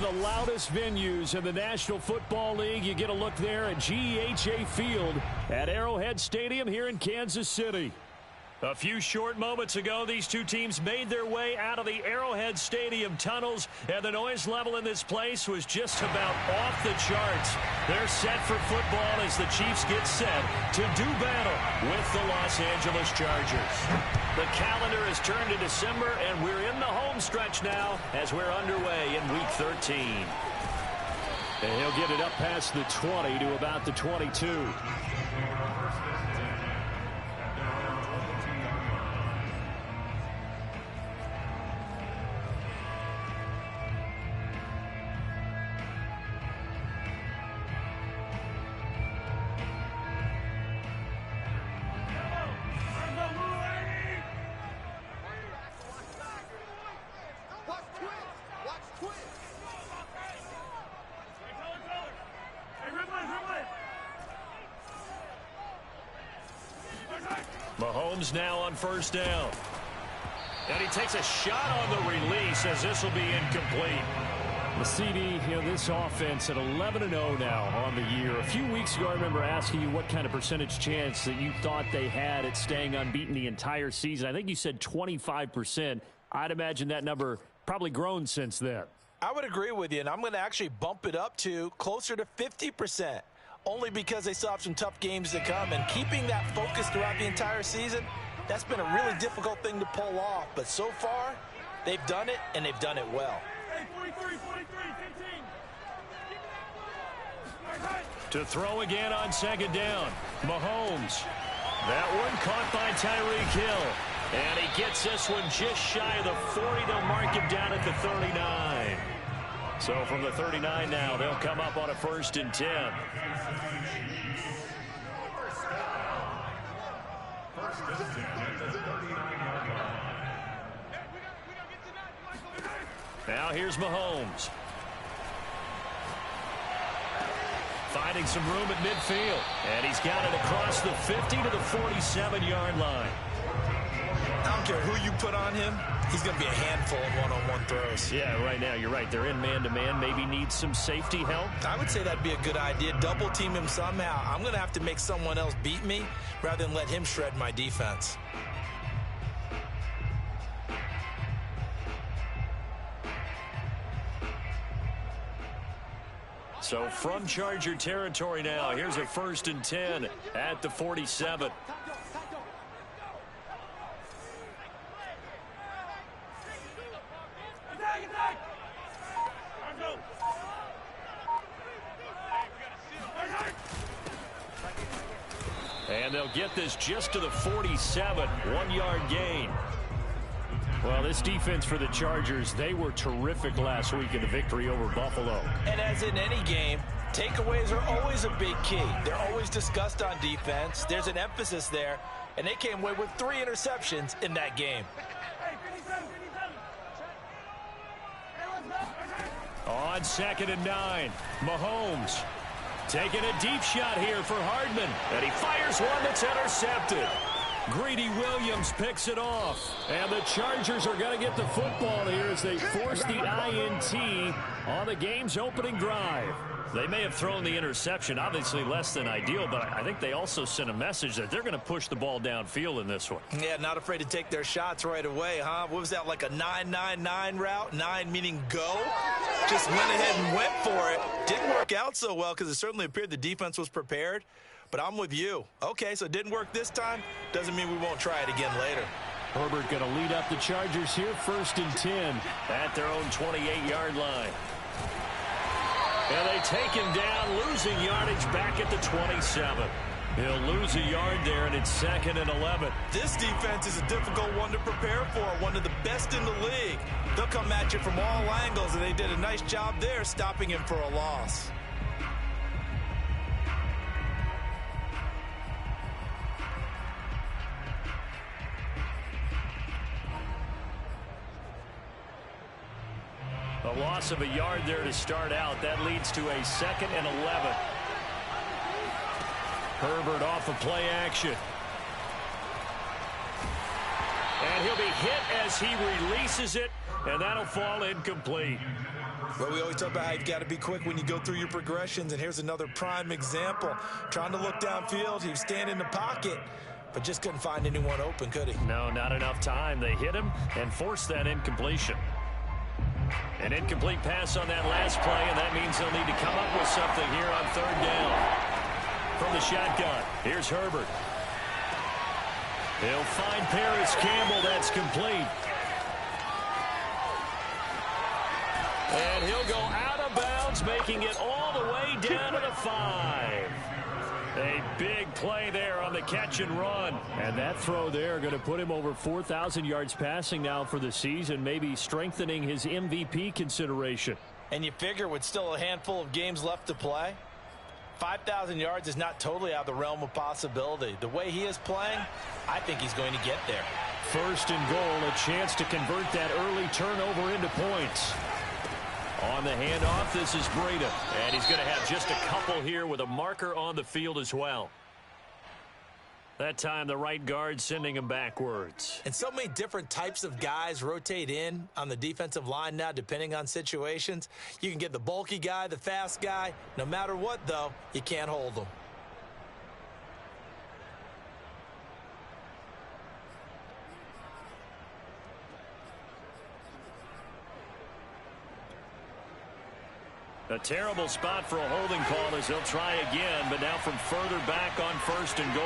the loudest venues in the National Football League. You get a look there at GEHA Field at Arrowhead Stadium here in Kansas City. A few short moments ago, these two teams made their way out of the Arrowhead Stadium tunnels, and the noise level in this place was just about off the charts. They're set for football as the Chiefs get set to do battle with the Los Angeles Chargers. The calendar has turned to December, and we're in the home stretch now as we're underway in Week 13. And he'll get it up past the 20 to about the 22. Mahomes now on first down. And he takes a shot on the release as this will be incomplete. The CD, this offense at 11-0 now on the year. A few weeks ago, I remember asking you what kind of percentage chance that you thought they had at staying unbeaten the entire season. I think you said 25%. I'd imagine that number probably grown since then. I would agree with you, and I'm going to actually bump it up to closer to 50%. Only because they still have some tough games to come. And keeping that focus throughout the entire season, that's been a really difficult thing to pull off. But so far, they've done it, and they've done it well. To throw again on second down, Mahomes. That one caught by Tyreek Hill. And he gets this one just shy of the 40. They'll mark him down at the 39. So from the 39 now, they'll come up on a 1st and 10. Now here's Mahomes. Finding some room at midfield. And he's got it across the 50 to the 47-yard line. I don't care who you put on him. He's going to be a handful of one-on-one throws. Yeah, right now, you're right. They're in man-to-man. Maybe needs some safety help. I would say that'd be a good idea. Double team him somehow. I'm going to have to make someone else beat me rather than let him shred my defense. So from Charger territory now, here's a 1st and 10 at the 47. And they'll get this just to the 47, 1-yard gain. Well, this defense for the Chargers, they were terrific last week in the victory over Buffalo. And as in any game, takeaways are always a big key. They're always discussed on defense. There's an emphasis there, and they came away with 3 interceptions in that game. On 2nd and 9, Mahomes taking a deep shot here for Hardman. And he fires one that's intercepted. Greedy Williams picks it off. And the Chargers are going to get the football here as they force the INT on the game's opening drive. They may have thrown the interception, obviously less than ideal, but I think they also sent a message that they're going to push the ball downfield in this one. Yeah, not afraid to take their shots right away, huh? What was that, like a 9-9-9 route? 9 meaning go? Just went ahead and went for it. Didn't work out so well because it certainly appeared the defense was prepared. But I'm with you. Okay, so it didn't work this time. Doesn't mean we won't try it again later. Herbert going to lead up the Chargers here, 1st and 10 at their own 28-yard line. And they take him down, losing yardage back at the 27. He'll lose a yard there, and it's 2nd and 11. This defense is a difficult one to prepare for, one of the best in the league. They'll come at you from all angles, and they did a nice job there stopping him for a loss. A loss of a yard there to start out. That leads to a 2nd and 11. Herbert off of play action. And he'll be hit as he releases it, and that'll fall incomplete. Well, we always talk about how you've got to be quick when you go through your progressions, and here's another prime example. Trying to look downfield, he was standing in the pocket, but just couldn't find anyone open, could he? No, not enough time. They hit him and forced that incompletion. An incomplete pass on that last play, and that means they'll need to come up with something here on third down. From the shotgun, here's Herbert. He'll find Paris Campbell. That's complete. And he'll go out of bounds, making it all the way down to the 5. A big play there on the catch and run. And that throw there going to put him over 4,000 yards passing now for the season, maybe strengthening his MVP consideration. And you figure with still a handful of games left to play, 5,000 yards is not totally out of the realm of possibility. The way he is playing, I think he's going to get there. First and goal, a chance to convert that early turnover into points. On the handoff, this is Breida. And he's going to have just a couple here with a marker on the field as well. That time, the right guard sending him backwards. And so many different types of guys rotate in on the defensive line now, depending on situations. You can get the bulky guy, the fast guy. No matter what, though, you can't hold them. A terrible spot for a holding call as they'll try again, but now from further back on first and goal.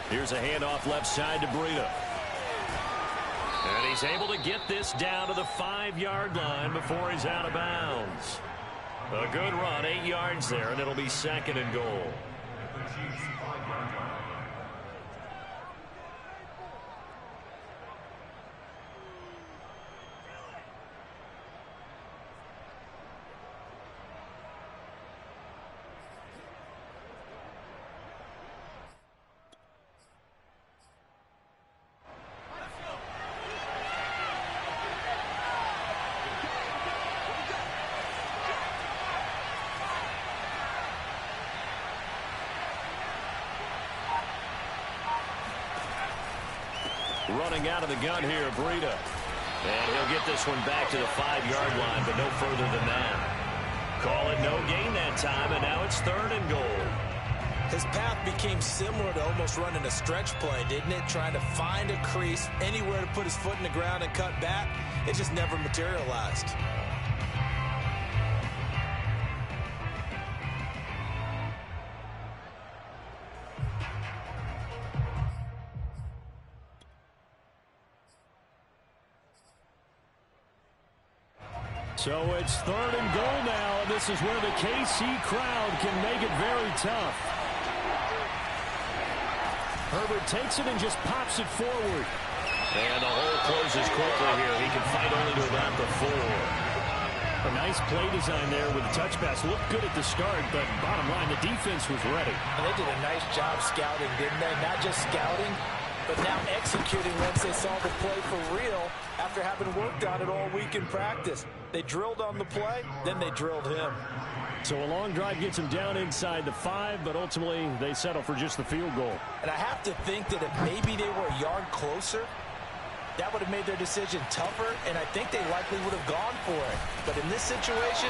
Here's a handoff left side to Breida. And he's able to get this down to the 5-yard line before he's out of bounds. A good run, 8 yards there, and it'll be second and goal. Running out of the gun here, Breida. And he'll get this one back to the 5-yard line, but no further than that. Call it no gain that time, and now it's third and goal. His path became similar to almost running a stretch play, didn't it? Trying to find a crease, anywhere to put his foot in the ground and cut back. It just never materialized. So it's third and goal now, and this is where the KC crowd can make it very tough. Herbert takes it and just pops it forward. And the hole closes quickly here. He can fight only to about the 4. A nice play design there with the touch pass. Looked good at the start, but bottom line, the defense was ready. And they did a nice job scouting, didn't they? Not just scouting, but now executing once they saw the play for real after having worked on it all week in practice. They drilled on the play, then they drilled him. So a long drive gets him down inside the 5, but ultimately they settle for just the field goal. And I have to think that if maybe they were a yard closer, that would have made their decision tougher, and I think they likely would have gone for it. But in this situation,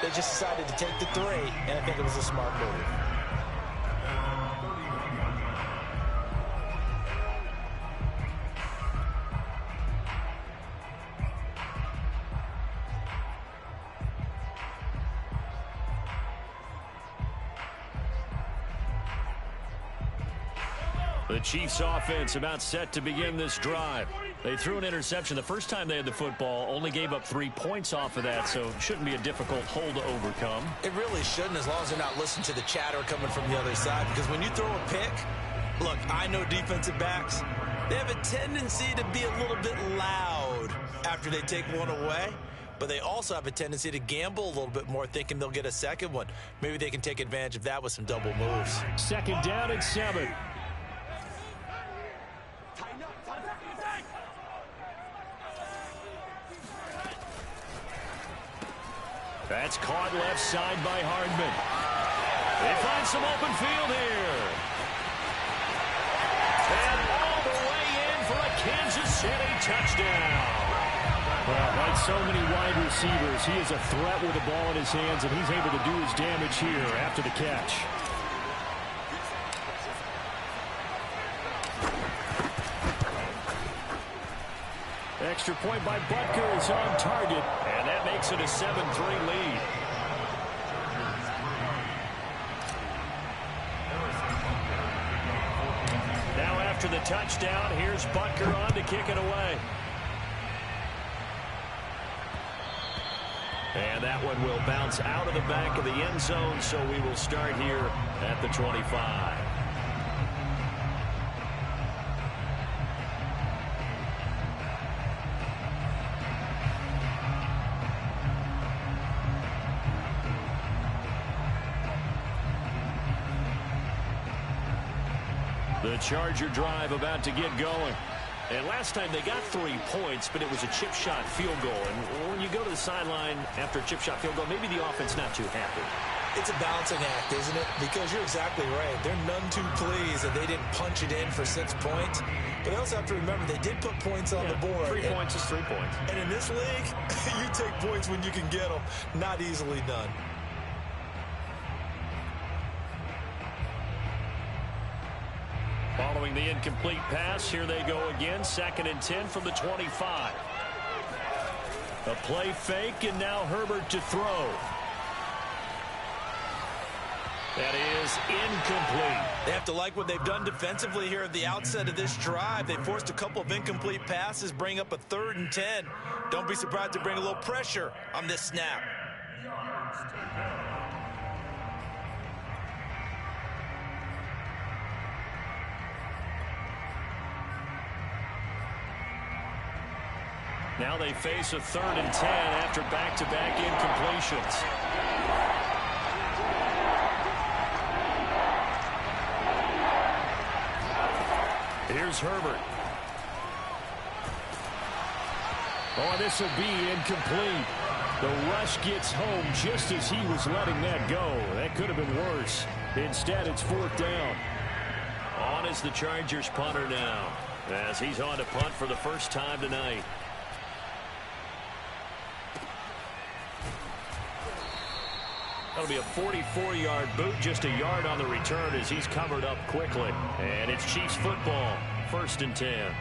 they just decided to take the 3, and I think it was a smart move. The Chiefs offense about set to begin this drive. They threw an interception the first time they had the football, only gave up 3 points off of that, so it shouldn't be a difficult hole to overcome. It really shouldn't, as long as they're not listening to the chatter coming from the other side, because when you throw a pick, look, I know defensive backs, they have a tendency to be a little bit loud after they take one away, but they also have a tendency to gamble a little bit more, thinking they'll get a second one. Maybe they can take advantage of that with some double moves. Second down and 7. That's caught left side by Hardman. They find some open field here. And all the way in for a Kansas City touchdown. Well, like so many wide receivers, he is a threat with the ball in his hands, and he's able to do his damage here after the catch. Extra point by Butker is on target, and that makes it a 7-3 lead. Now after the touchdown, here's Butker on to kick it away. And that one will bounce out of the back of the end zone, so we will start here at the 25. The Charger drive about to get going. And last time they got 3 points, but it was a chip shot field goal. And when you go to the sideline after a chip shot field goal, maybe the offense not too happy. It's a balancing act, isn't it? Because you're exactly right. They're none too pleased that they didn't punch it in for 6 points. But they also have to remember they did put points on the board. 3 points is 3 points. And in this league, you take points when you can get them. Not easily done. Following the incomplete pass, here they go again. 2nd and 10 from the 25. A play fake, and now Herbert to throw. That is incomplete. They have to like what they've done defensively here at the outset of this drive. They forced a couple of incomplete passes, bring up a 3rd and 10. Don't be surprised to bring a little pressure on this snap. Now they face a 3rd and 10 after back-to-back incompletions. Here's Herbert. Oh, this will be incomplete. The rush gets home just as he was letting that go. That could have been worse. Instead, it's 4th down. On is the Chargers punter now, as he's on to punt for the first time tonight. That'll be a 44-yard boot, just a yard on the return as he's covered up quickly. And it's Chiefs football, 1st and 10.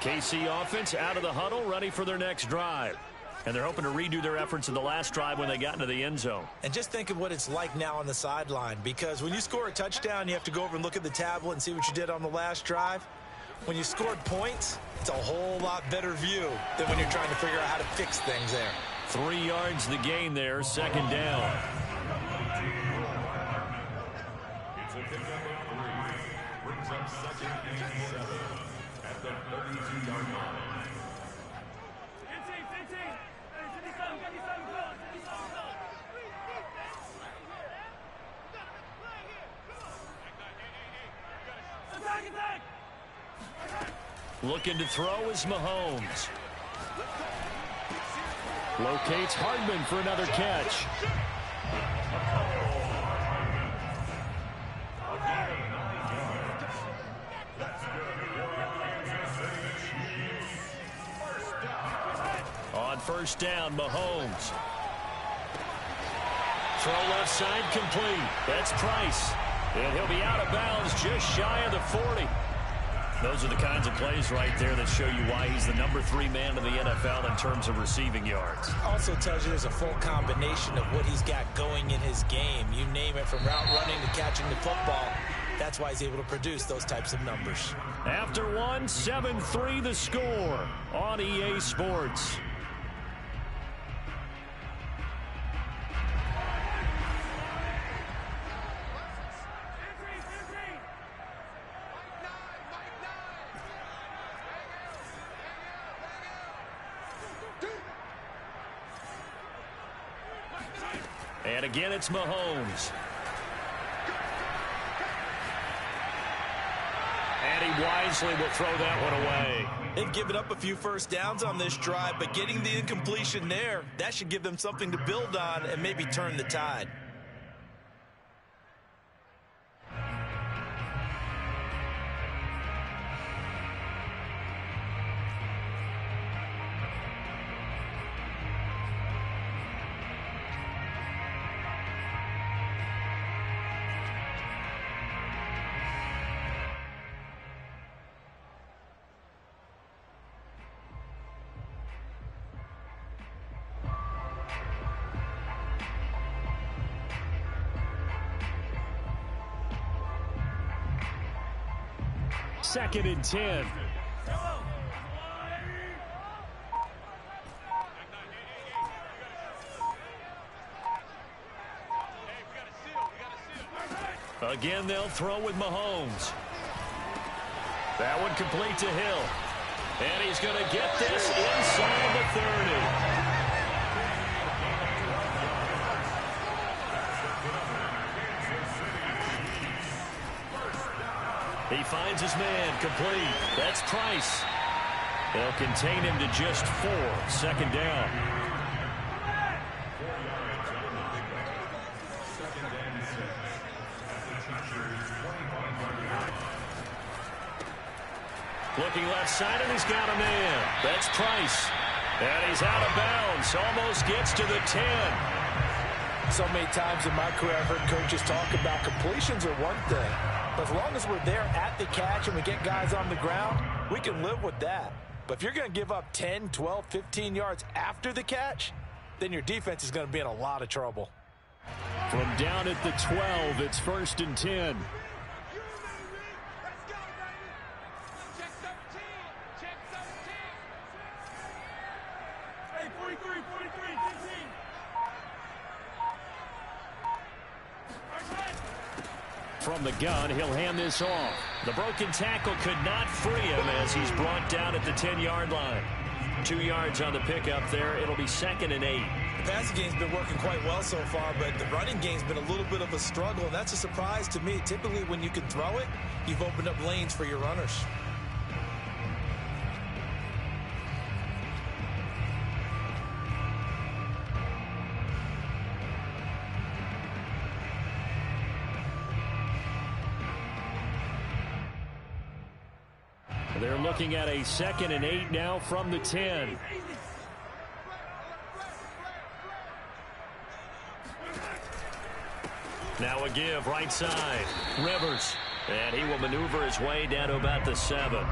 KC offense out of the huddle, ready for their next drive. And they're hoping to redo their efforts in the last drive when they got into the end zone. And just think of what it's like now on the sideline, because when you score a touchdown, you have to go over and look at the tablet and see what you did on the last drive. When you scored points, it's a whole lot better view than when you're trying to figure out how to fix things there. 3 yards the gain there, 2nd down. It's a pickup of 3. Brings up 2nd and 7 at the 32-yard line. Looking to throw is Mahomes. Locates Hardman for another catch. On 1st down, Mahomes. Throw left side complete. That's Price. And he'll be out of bounds just shy of the 40. Those are the kinds of plays right there that show you why he's the number 3 man in the NFL in terms of receiving yards. Also tells you there's a full combination of what he's got going in his game. You name it, from route running to catching the football. That's why he's able to produce those types of numbers. After one, 7-3 the score on EA Sports. And again, it's Mahomes. And he wisely will throw that one away. They've given up a few first downs on this drive, but getting the incompletion there, that should give them something to build on and maybe turn the tide. Second and 10. Again, they'll throw with Mahomes. That one complete to Hill. And he's going to get this inside the 30. He finds his man complete. That's Price. They'll contain him to just 4. Second down. Looking left side, and he's got a man. That's Price. And he's out of bounds. Almost gets to the 10. So many times in my career, I've heard coaches talk about completions are one thing. But as long as we're there at the catch and we get guys on the ground, we can live with that. But if you're going to give up 10, 12, 15 yards after the catch, then your defense is going to be in a lot of trouble. From down at the 12, it's first and 10. From the gun, he'll hand this off. The broken tackle could not free him as he's brought down at the 10-yard line. 2 yards on the pickup there. It'll be second and 8. The passing game's been working quite well so far, but the running game's been a little bit of a struggle, and that's a surprise to me. Typically, when you can throw it, you've opened up lanes for your runners. They're looking at a second and 8 now from the 10. Now a give right side. Rivers. And he will maneuver his way down to about the 7.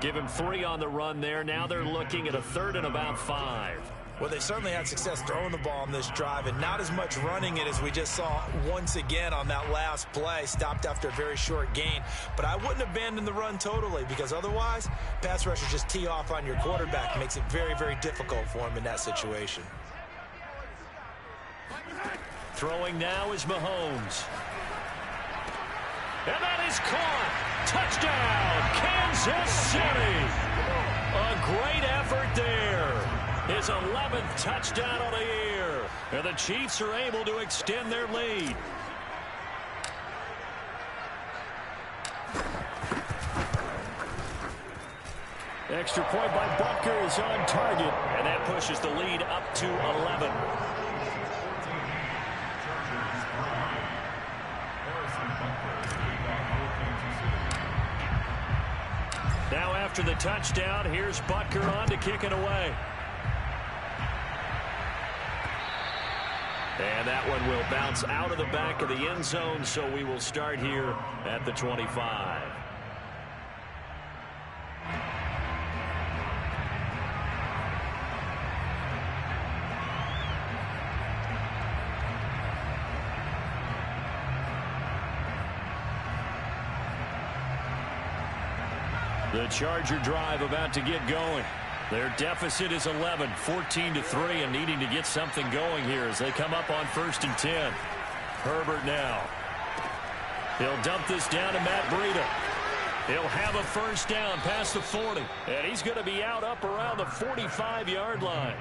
Give him 3 on the run there. Now they're looking at a third and about 5. Well, they certainly had success throwing the ball on this drive and not as much running it as we just saw once again on that last play. Stopped after a very short gain. But I wouldn't abandon the run totally because otherwise, pass rushers just tee off on your quarterback. It makes it very, very difficult for him in that situation. Throwing now is Mahomes. And that is caught. Touchdown, Kansas City. A great effort there. His 11th touchdown of the year. And the Chiefs are able to extend their lead. Extra point by Butker is on target. And that pushes the lead up to 11. Now after the touchdown, here's Butker on to kick it away. And that one will bounce out of the back of the end zone, so we will start here at the 25. The Charger drive about to get going. Their deficit is 11, 14-3, and needing to get something going here as they come up on first and 10. Herbert now. He'll dump this down to Matt Breida. He'll have a first down past the 40, and he's going to be out up around the 45-yard line.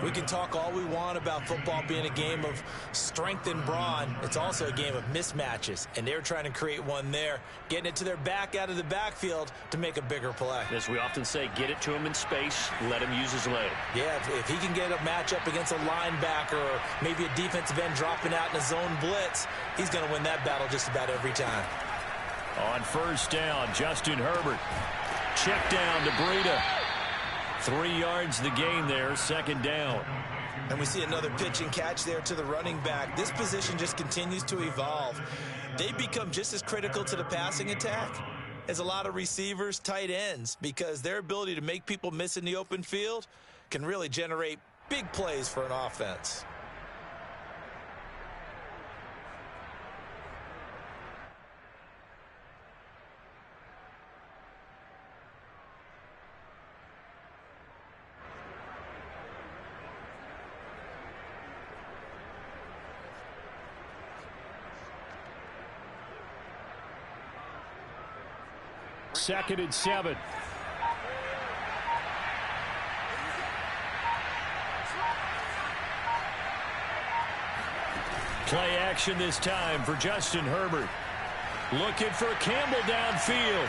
We can talk all we want about football being a game of strength and brawn. It's also a game of mismatches, and they're trying to create one there, getting it to their back out of the backfield to make a bigger play. As we often say, get it to him in space, let him use his leg. Yeah, if he can get a matchup against a linebacker or maybe a defensive end dropping out in a zone blitz, he's going to win that battle just about every time. On first down, Justin Herbert. Check down to Breida. 3 yards the gain there, second down. And we see another pitch and catch there to the running back. This position just continues to evolve. They become just as critical to the passing attack as a lot of receivers, tight ends, because their ability to make people miss in the open field can really generate big plays for an offense. Second and 7. Play action this time for Justin Herbert. Looking for Campbell downfield.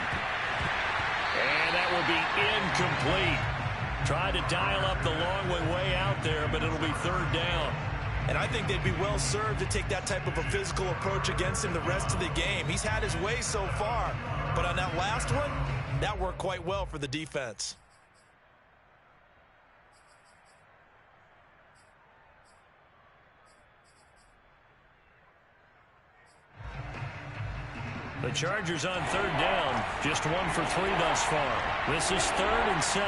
And that will be incomplete. Tried to dial up the long way out there, but it'll be third down. And I think they'd be well served to take that type of a physical approach against him the rest of the game. He's had his way so far, but on that last one, that worked quite well for the defense. The Chargers on third down, just 1 for 3 thus far. This is 3rd and 7.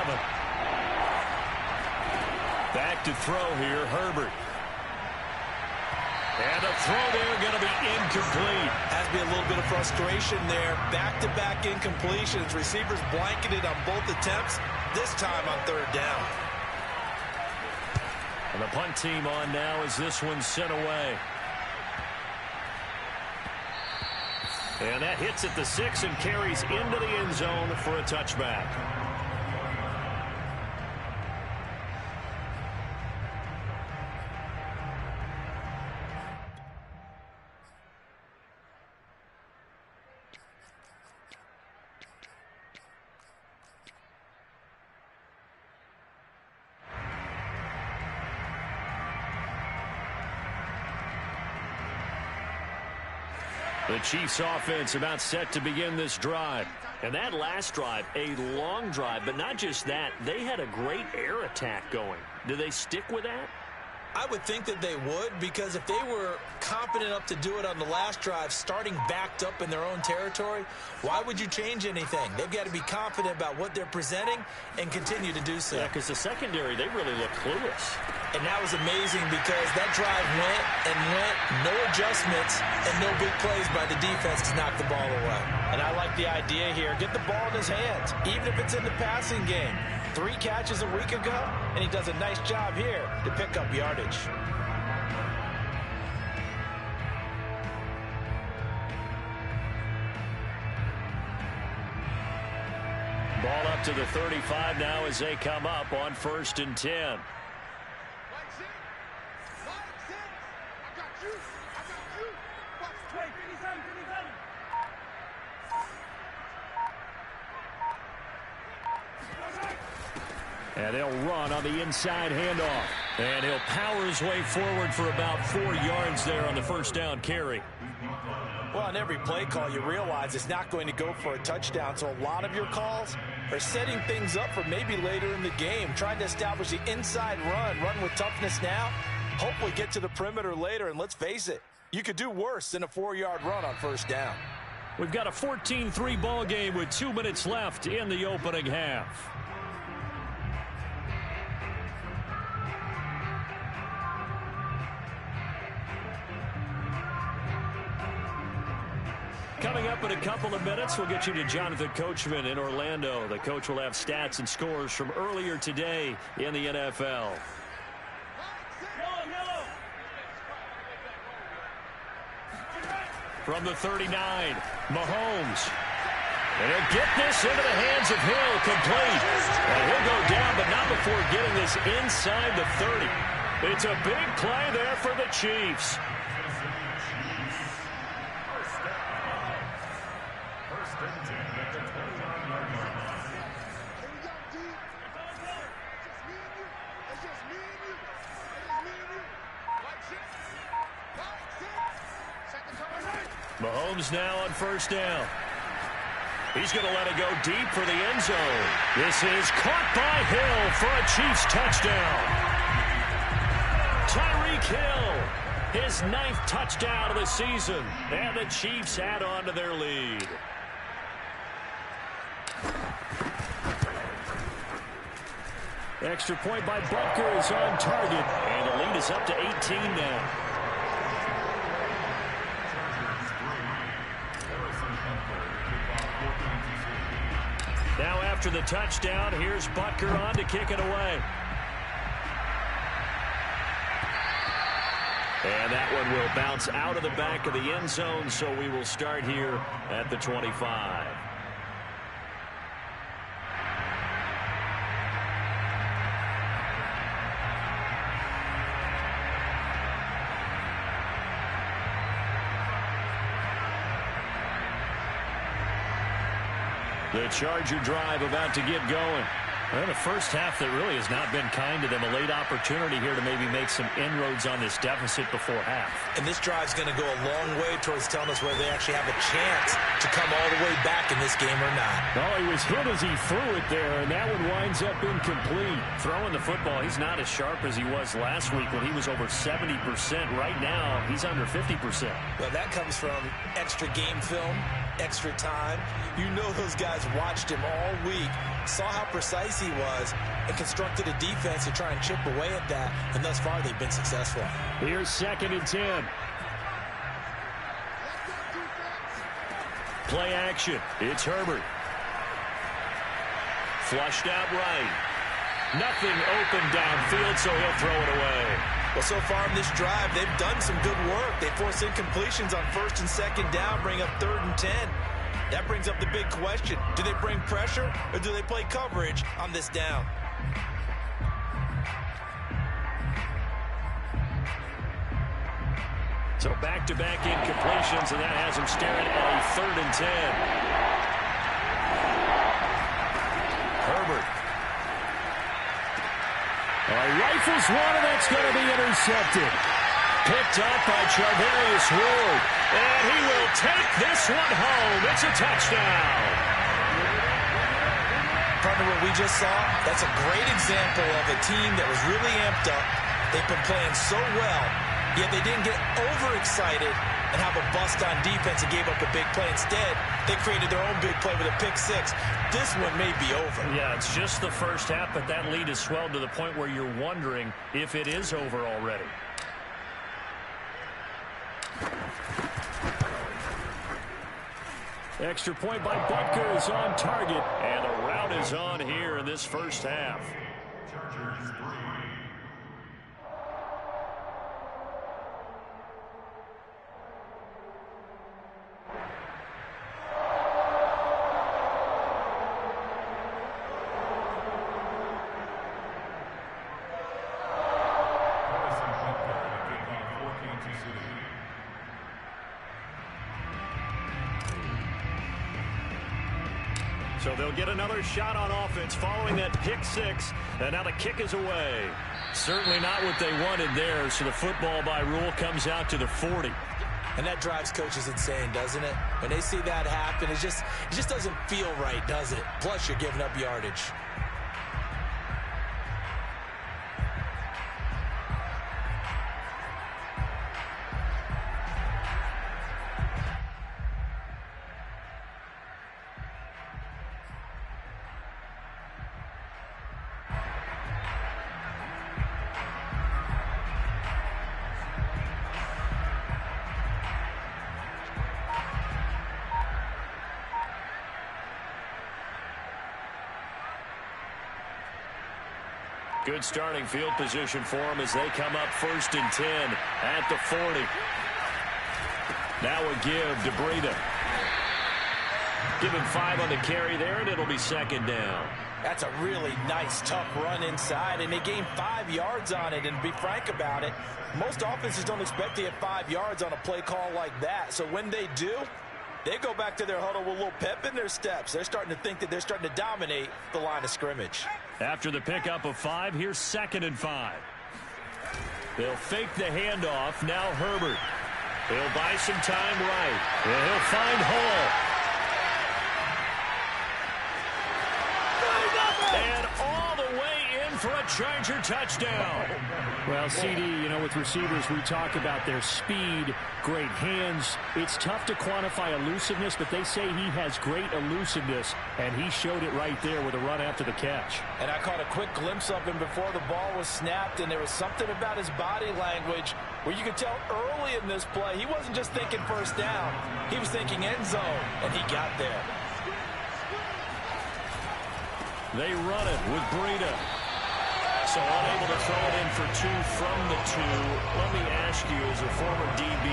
Back to throw here, Herbert. And the throw there going to be incomplete. Has to be a little bit of frustration there. Back-to-back incompletions. Receivers blanketed on both attempts, this time on third down. And the punt team on now as this one's sent away. And that hits at the 6 and carries into the end zone for a touchback. The Chiefs offense about set to begin this drive. And that last drive, a long drive, but not just that. They had a great air attack going. Do they stick with that? I would think that they would, because if they were confident enough to do it on the last drive, starting backed up in their own territory, why would you change anything? They've got to be confident about what they're presenting and continue to do so. Yeah, because the secondary, they really look clueless. And that was amazing because that drive went and went, no adjustments, and no big plays by the defense to knock the ball away. And I like the idea here. Get the ball in his hands, even if it's in the passing game. 3 catches a week ago, and he does a nice job here to pick up yardage. Ball up to the 35 now as they come up on 1st and 10. And they'll run on the inside handoff. And he'll power his way forward for about 4 yards there on the first down carry. Well, on every play call, you realize it's not going to go for a touchdown. So a lot of your calls are setting things up for maybe later in the game, trying to establish the inside run with toughness now, hopefully get to the perimeter later. And let's face it, you could do worse than a 4-yard run on first down. We've got a 14-3 ball game with 2 minutes left in the opening half. Coming up in a couple of minutes, we'll get you to Jonathan Coachman in Orlando. The coach will have stats and scores from earlier today in the NFL. From the 39, Mahomes. And he'll get this into the hands of Hill, complete. And he'll go down, but not before getting this inside the 30. It's a big play there for the Chiefs. Mahomes now on first down. He's going to let it go deep for the end zone. This is caught by Hill for a Chiefs touchdown. Tyreek Hill, his 9th touchdown of the season. And the Chiefs add on to their lead. Extra point by Butker is on target. And the lead is up to 18 now. Now after the touchdown, here's Butker on to kick it away. And that one will bounce out of the back of the end zone, so we will start here at the 25. The Charger drive about to get going. Well, the first half that really has not been kind to them. A late opportunity here to maybe make some inroads on this deficit before half. And this drive's going to go a long way towards telling us whether they actually have a chance to come all the way back in this game or not. Oh, he was hit as he threw it there, and that one winds up incomplete. Throwing the football, he's not as sharp as he was last week when he was over 70%. Right now, he's under 50%. Well, that comes from extra game film, extra time. You know those guys watched him all week, saw how precise he was, and constructed a defense to try and chip away at that, and thus far they've been successful. Here's 2nd and 10. Play action. It's Herbert. Flushed out right. Nothing open downfield, so he'll throw it away. Well, so far in this drive, they've done some good work. They force incompletions on 1st and 2nd down, bring up 3rd and 10. That brings up the big question. Do they bring pressure or do they play coverage on this down? So back-to-back incompletions, and that has them staring at a 3rd and 10. Herbert. Rifles one, and that's going to be intercepted. Picked up by Charvarius Ward. And he will take this one home. It's a touchdown. Partner, what we just saw, that's a great example of a team that was really amped up. They've been playing so well, yet they didn't get overexcited and have a bust on defense and gave up a big play. Instead, they created their own big play with a pick six. This one may be over. Yeah, it's just the first half, but that lead has swelled to the point where you're wondering if it is over already. Extra point by Butker is on target, and a rout is on here in this first half. Chargers 3. So they'll get another shot on offense following that pick six, and now the kick is away. Certainly not what they wanted there, so the football by rule comes out to the 40. And that drives coaches insane, doesn't it? When they see that happen, it just doesn't feel right, does it? Plus, you're giving up yardage. Good starting field position for them as they come up 1st and 10 at the 40. Now a give to Breida. Give him 5 on the carry there, and it'll be second down. That's a really nice, tough run inside, and they gained 5 yards on it. And to be frank about it, most offenses don't expect to get 5 yards on a play call like that. So when they do, they go back to their huddle with a little pep in their steps. They're starting to think that they're starting to dominate the line of scrimmage. After the pickup of 5, here's 2nd and 5. They'll fake the handoff. Now Herbert. He'll buy some time right. And he'll find Hall. And all the way in for a Charger touchdown. Well, CD, you know, with receivers, we talk about their speed, great hands. It's tough to quantify elusiveness, but they say he has great elusiveness, and he showed it right there with a run after the catch. And I caught a quick glimpse of him before the ball was snapped, and there was something about his body language where you could tell early in this play he wasn't just thinking first down. He was thinking end zone, and he got there. They run it with Breida. So unable to throw it in for 2 from the 2. Let me ask you, as a former DB,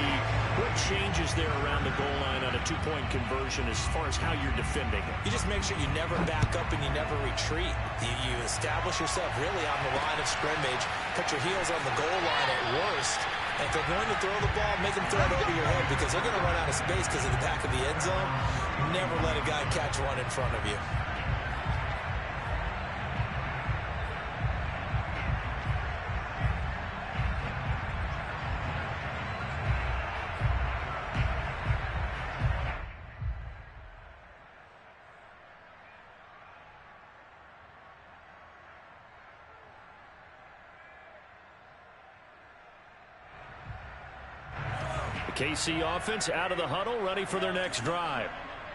what changes there around the goal line on a 2-point conversion as far as how you're defending it? You just make sure you never back up and you never retreat. You establish yourself really on the line of scrimmage, put your heels on the goal line at worst, and if they're going to throw the ball, make them throw it over your head because they're going to run out of space because of the back of the end zone. Never let a guy catch one in front of you. KC offense out of the huddle, ready for their next drive.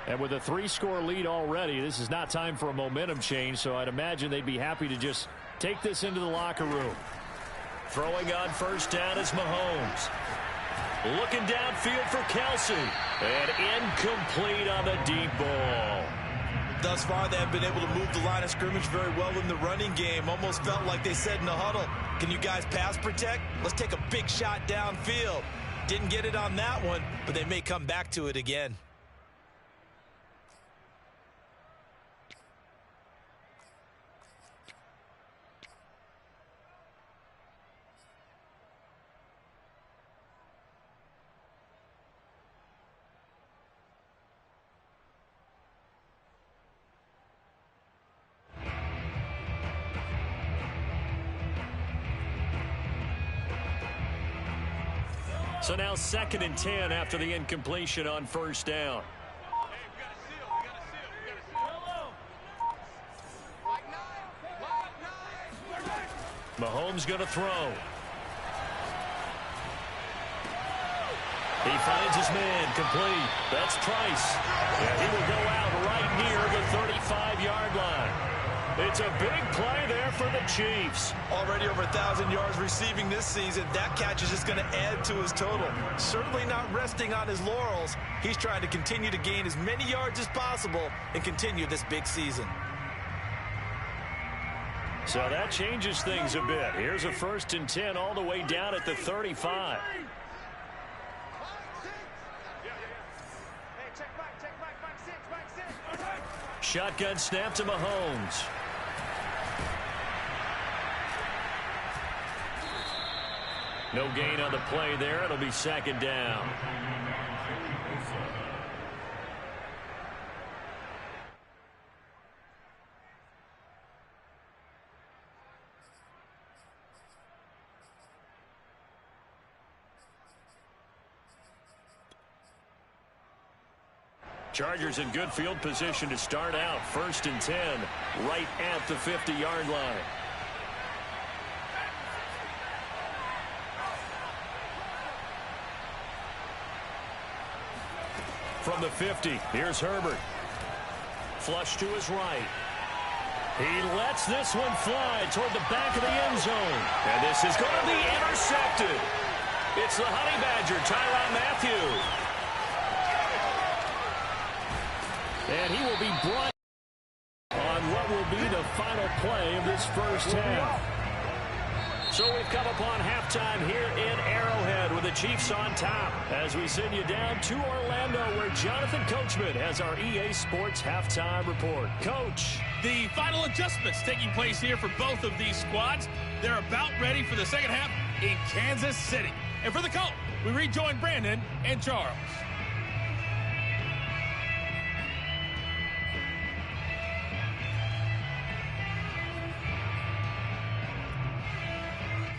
And with a 3-score lead already, this is not time for a momentum change, so I'd imagine they'd be happy to just take this into the locker room. Throwing on first down is Mahomes. Looking downfield for Kelsey. And incomplete on the deep ball. Thus far, they have been able to move the line of scrimmage very well in the running game. Almost felt like they said in the huddle, can you guys pass protect? Let's take a big shot downfield. Didn't get it on that one, but they may come back to it again. So now 2nd and 10 after the incompletion on first down. Mahomes going to throw. He finds his man complete. That's Price. And he will go out right near the 35-yard line. It's a big play there for the Chiefs. Already over 1,000 yards receiving this season. That catch is just going to add to his total. Certainly not resting on his laurels. He's trying to continue to gain as many yards as possible and continue this big season. So that changes things a bit. Here's a 1st and 10 all the way down at the 35. Shotgun snap to Mahomes. No gain on the play there. It'll be 2nd down. Chargers in good field position to start out. 1st and 10, right at the 50-yard line. From the 50, here's Herbert. Flush to his right. He lets this one fly toward the back of the end zone. And this is going to be intercepted. It's the Honey Badger, Tyrann Mathieu. And he will be brought on what will be the final play of this first half. So we've come upon halftime here in Arrowhead with a Chiefs on top as we send you down to Orlando, where Jonathan Coachman has our EA Sports halftime report. Coach. The final adjustments taking place here for both of these squads. They're about ready for the second half in Kansas City. And for the call, we rejoin Brandon and Charles.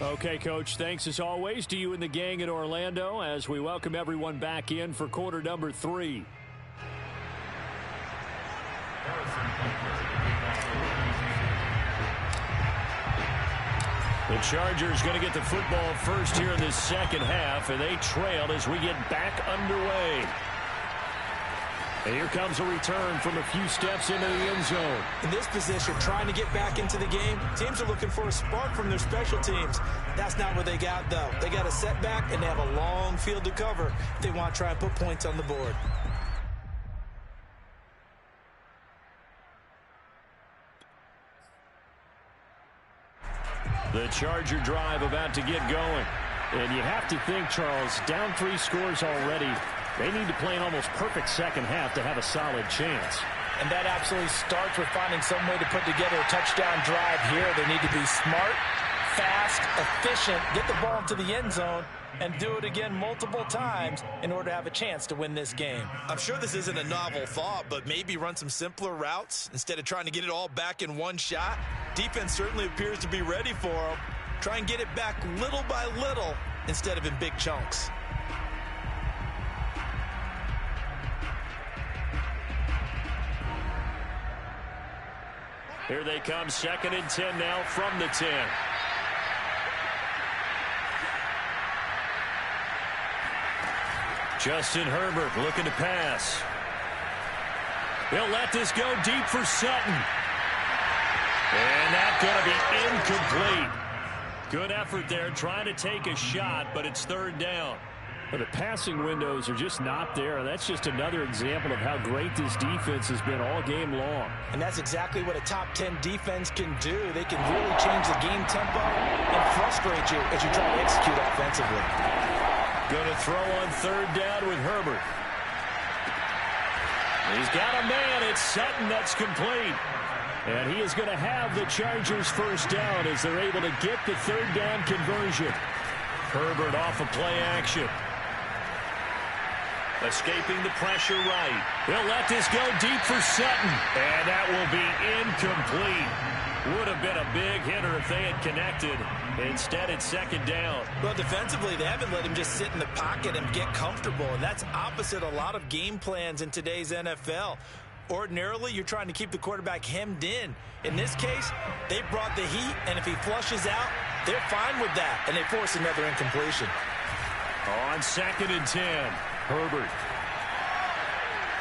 Okay, Coach, thanks as always to you and the gang in Orlando as we welcome everyone back in for quarter number 3. The Chargers going to get the football first here in this second half, and they trail as we get back underway. And here comes a return from a few steps into the end zone. In this position, trying to get back into the game, teams are looking for a spark from their special teams. That's not what they got, though. They got a setback, and they have a long field to cover if they want to try and put points on the board. The Charger drive about to get going. And you have to think, Charles, down 3 scores already. They need to play an almost perfect second half to have a solid chance. And that absolutely starts with finding some way to put together a touchdown drive here. They need to be smart, fast, efficient, get the ball into the end zone, and do it again multiple times in order to have a chance to win this game. I'm sure this isn't a novel thought, but maybe run some simpler routes instead of trying to get it all back in one shot. Defense certainly appears to be ready for them. Try and get it back little by little instead of in big chunks. Here they come, 2nd and 10 now from the 10. Justin Herbert looking to pass. He'll let this go deep for Sutton. And that's going to be incomplete. Good effort there, trying to take a shot, but it's 3rd down. But the passing windows are just not there. That's just another example of how great this defense has been all game long. And that's exactly what a top 10 defense can do. They can really change the game tempo and frustrate you as you try to execute offensively. Going to throw on 3rd down with Herbert. He's got a man. It's Sutton that's complete. And he is going to have the Chargers first down as they're able to get the 3rd down conversion. Herbert off of play action. Escaping the pressure right. He'll let this go deep for Sutton. And that will be incomplete. Would have been a big hitter if they had connected. Instead, it's 2nd down. Well, defensively, they haven't let him just sit in the pocket and get comfortable. And that's opposite a lot of game plans in today's NFL. Ordinarily, you're trying to keep the quarterback hemmed in. In this case, they brought the heat, and if he flushes out, they're fine with that, and they force another incompletion. On 2nd and 10, Herbert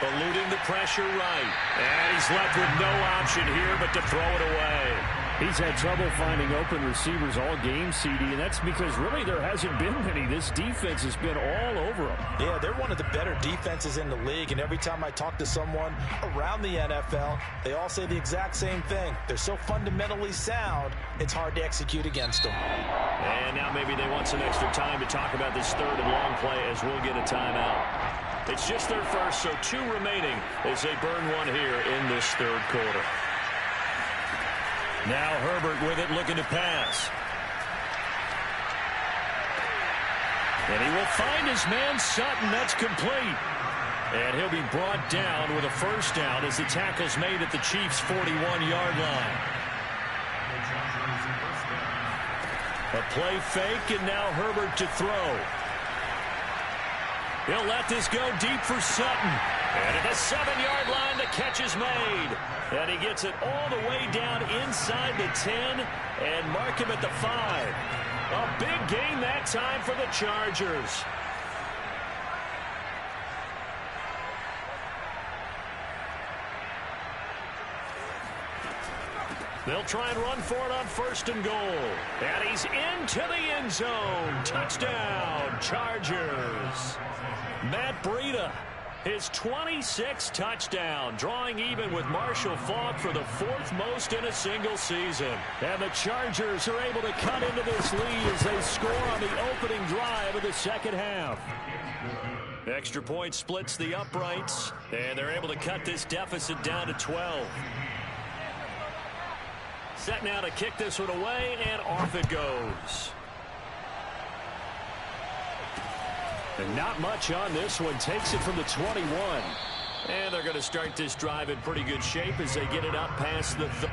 eluding the pressure right. And he's left with no option here but to throw it away. He's had trouble finding open receivers all game, CD, and that's because really there hasn't been many. This defense has been all over them. Yeah, they're one of the better defenses in the league, and every time I talk to someone around the NFL, they all say the exact same thing. They're so fundamentally sound, it's hard to execute against them. And now maybe they want some extra time to talk about this 3rd and long play as we'll get a timeout. It's just their first, so 2 remaining as they burn one here in this 3rd quarter. Now Herbert with it, looking to pass. And he will find his man Sutton. That's complete. And he'll be brought down with a first down as the tackle's made at the Chiefs' 41-yard line. A play fake, and now Herbert to throw. He'll let this go deep for Sutton. And at the 7-yard line, the catch is made. And he gets it all the way down inside the 10 and mark him at the 5. A big gain that time for the Chargers. They'll try and run for it on 1st and goal. And he's into the end zone. Touchdown, Chargers. Matt Breida His 26th touchdown, drawing even with Marshall Faulk for the 4th most in a single season. And the Chargers are able to cut into this lead as they score on the opening drive of the second half. Extra point splits the uprights, and they're able to cut this deficit down to 12. Set now to kick this one away, and off it goes. And not much on this one. Takes it from the 21. And they're going to start this drive in pretty good shape as they get it up past the 30.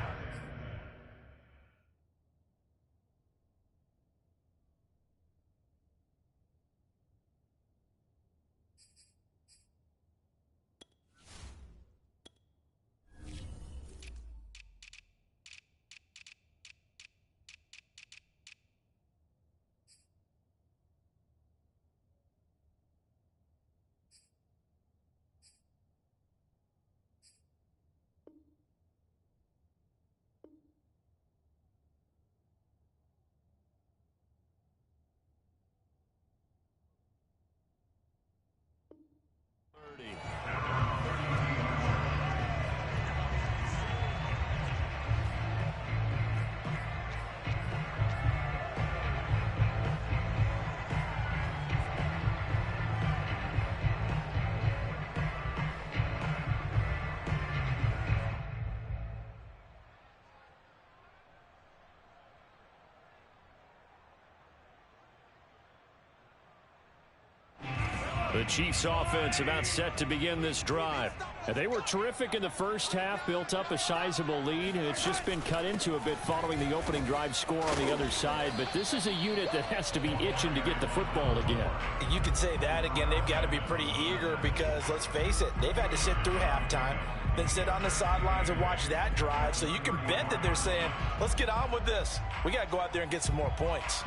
The Chiefs offense about set to begin this drive. And they were terrific in the first half, built up a sizable lead, and it's just been cut into a bit following the opening drive score on the other side. But this is a unit that has to be itching to get the football again. You could say that again. They've got to be pretty eager because, let's face it, they've had to sit through halftime, then sit on the sidelines and watch that drive. So you can bet that they're saying, let's get on with this. We got to go out there and get some more points.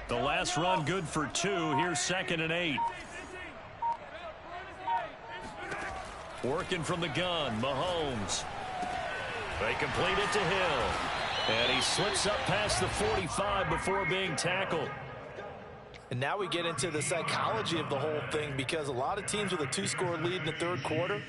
The last run good for 2. Here's 2nd and 8. Working from the gun, Mahomes. They complete it to Hill. And he slips up past the 45 before being tackled. And now we get into the psychology of the whole thing, because a lot of teams with a 2-score lead in the third quarter,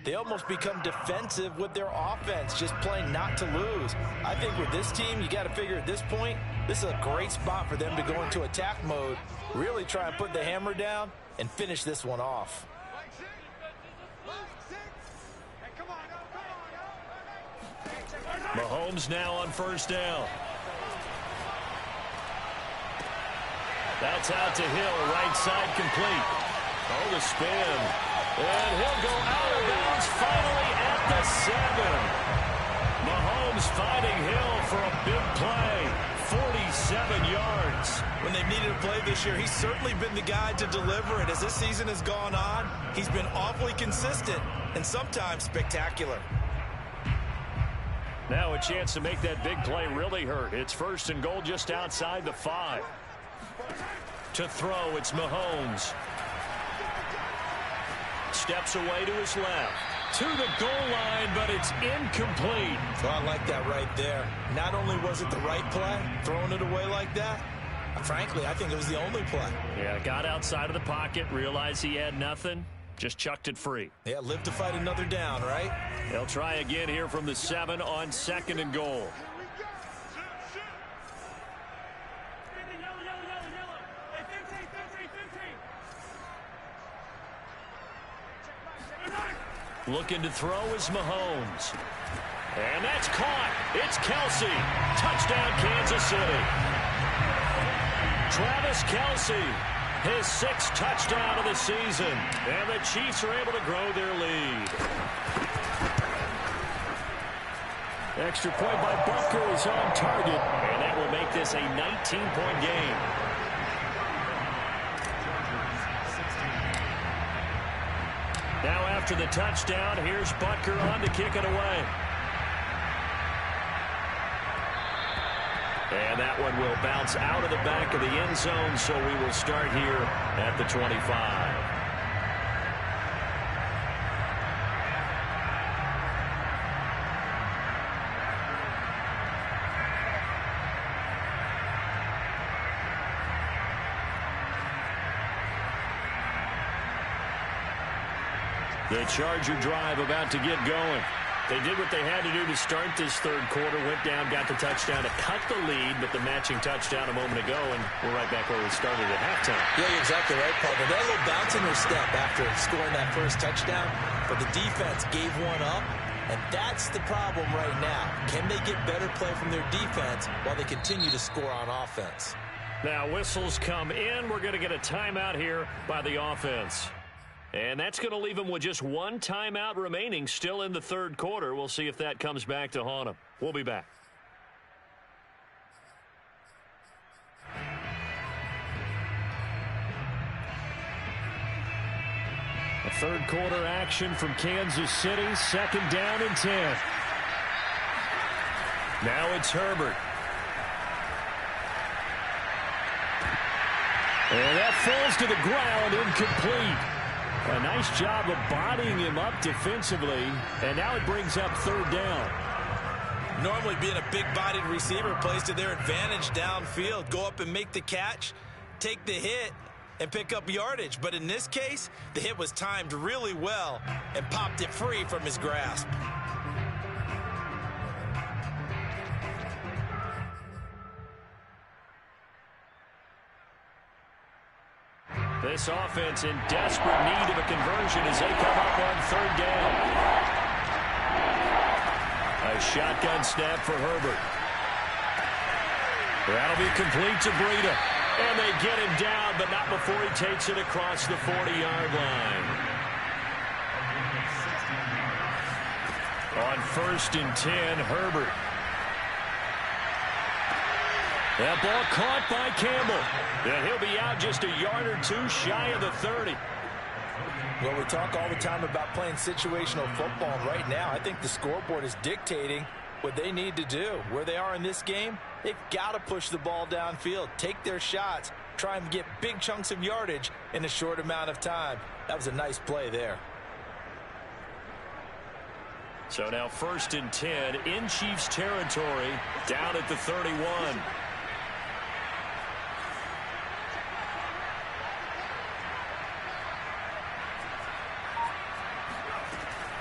they almost become defensive with their offense, just playing not to lose. I think with this team, you got to figure at this point, this is a great spot for them to go into attack mode, really try and put the hammer down and finish this one off. Mahomes now on first down. That's out to Hill, right side complete. Oh, the spin. And he'll go out of bounds finally at the 7. Mahomes fighting Hill for a big play. 47 yards. When they've needed a play this year, he's certainly been the guy to deliver it. As this season has gone on, he's been awfully consistent and sometimes spectacular. Now a chance to make that big play really hurt. It's 1st and goal just outside the 5. To throw, it's Mahomes. Steps away to his left. To the goal line, but it's incomplete. Well, I like that right there. Not only was it the right play, throwing it away like that, frankly, I think it was the only play. Yeah, got outside of the pocket, realized he had nothing, just chucked it free. Yeah, live to fight another down, right? They'll try again here from the 7 on 2nd and goal. Looking to throw is Mahomes. And that's caught. It's Kelsey. Touchdown, Kansas City. Travis Kelsey, his 6th touchdown of the season. And the Chiefs are able to grow their lead. Extra point by Butker is on target. And that will make this a 19-point game. Now after the touchdown, here's Butker on to kick it away. And that one will bounce out of the back of the end zone, so we will start here at the 25. The Charger drive about to get going. They did what they had to do to start this third quarter, went down, got the touchdown to cut the lead, but the matching touchdown a moment ago, and we're right back where we started at halftime. Yeah, you're exactly right, partner. They had a little bounce in their step after scoring that first touchdown, but the defense gave one up, and that's the problem right now. Can they get better play from their defense while they continue to score on offense? Now whistles come in. We're going to get a timeout here by the offense. And that's going to leave them with just one timeout remaining still in the third quarter. We'll see if that comes back to haunt them. We'll be back. A third quarter action from Kansas City. 2nd down and 10. Now it's Herbert. And that falls to the ground, incomplete. A nice job of bodying him up defensively, and now it brings up 3rd down. Normally being a big-bodied receiver plays to their advantage downfield. Go up and make the catch, take the hit, and pick up yardage. But in this case, the hit was timed really well and popped it free from his grasp. This offense in desperate need of a conversion as they come up on 3rd down. A shotgun snap for Herbert. That'll be complete to Breida. And they get him down, but not before he takes it across the 40-yard line. On 1st and 10, Herbert. That ball caught by Campbell. And he'll be out just a yard or two shy of the 30. Well, we talk all the time about playing situational football. Right now, I think the scoreboard is dictating what they need to do. Where they are in this game, they've got to push the ball downfield, take their shots, try and get big chunks of yardage in a short amount of time. That was a nice play there. So now 1st and 10 in Chiefs territory, down at the 31.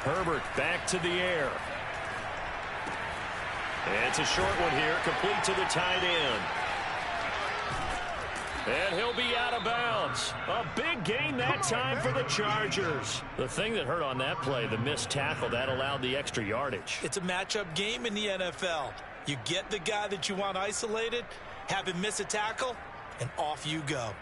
Herbert back to the air. It's a short one here, complete to the tight end. And he'll be out of bounds. A big gain that time for the Chargers. The thing that hurt on that play, the missed tackle, that allowed the extra yardage. It's a matchup game in the NFL. You get the guy that you want isolated, have him miss a tackle, and off you go.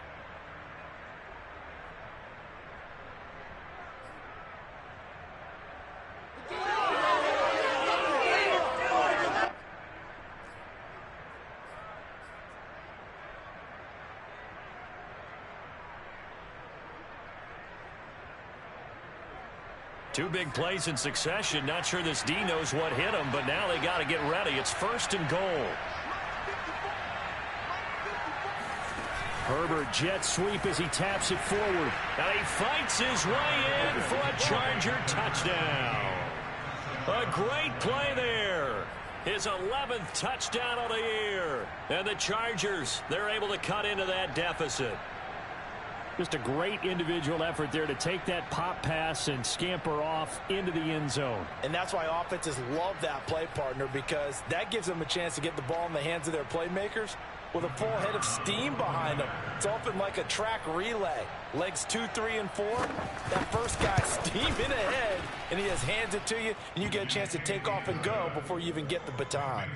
Two big plays in succession. Not sure this D knows what hit him, but now they got to get ready. It's 1st and goal. Herbert jet sweep as he taps it forward. Now he fights his way in for a Charger touchdown. A great play there. His 11th touchdown of the year. And the Chargers, they're able to cut into that deficit. Just a great individual effort there to take that pop pass and scamper off into the end zone. And that's why offenses love that play, partner, because that gives them a chance to get the ball in the hands of their playmakers with a full head of steam behind them. It's often like a track relay. Legs 2, 3, and 4. That first guy steaming ahead, and he just hands it to you, and you get a chance to take off and go before you even get the baton.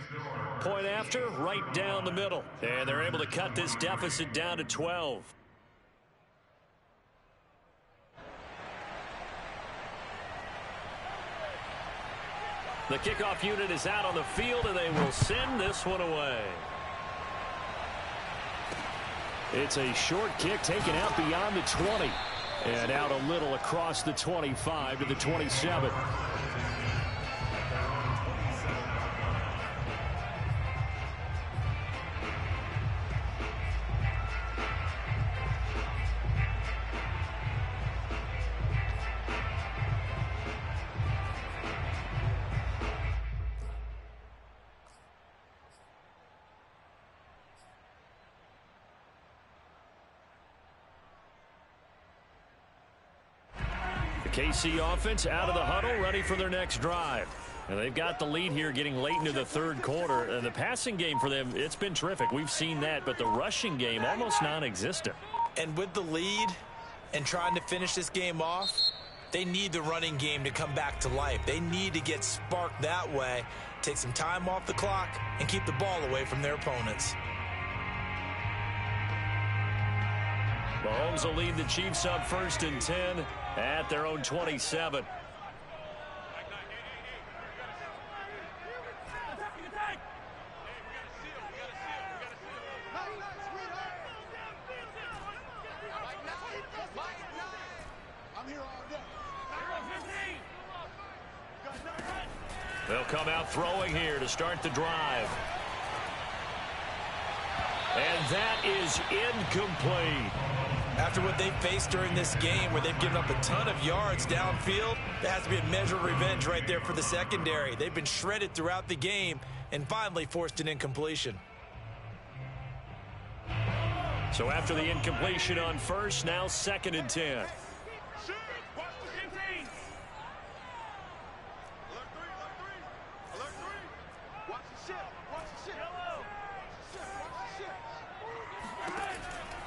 Point after, right down the middle. And they're able to cut this deficit down to 12. The kickoff unit is out on the field, and they will send this one away. It's a short kick taken out beyond the 20. And out a little across the 25 to the 27. KC offense out of the huddle, ready for their next drive. And they've got the lead here getting late into the third quarter. And the passing game for them, it's been terrific. We've seen that, but the rushing game almost non-existent. And with the lead and trying to finish this game off, they need the running game to come back to life. They need to get sparked that way, take some time off the clock, and keep the ball away from their opponents. Mahomes will lead the Chiefs up 1st and 10 at their own 27. They'll come out throwing here to start the drive. And that is incomplete. After what they faced during this game where they've given up a ton of yards downfield, there has to be a measure of revenge right there for the secondary. They've been shredded throughout the game and finally forced an incompletion. So after the incompletion on first, now 2nd and 10.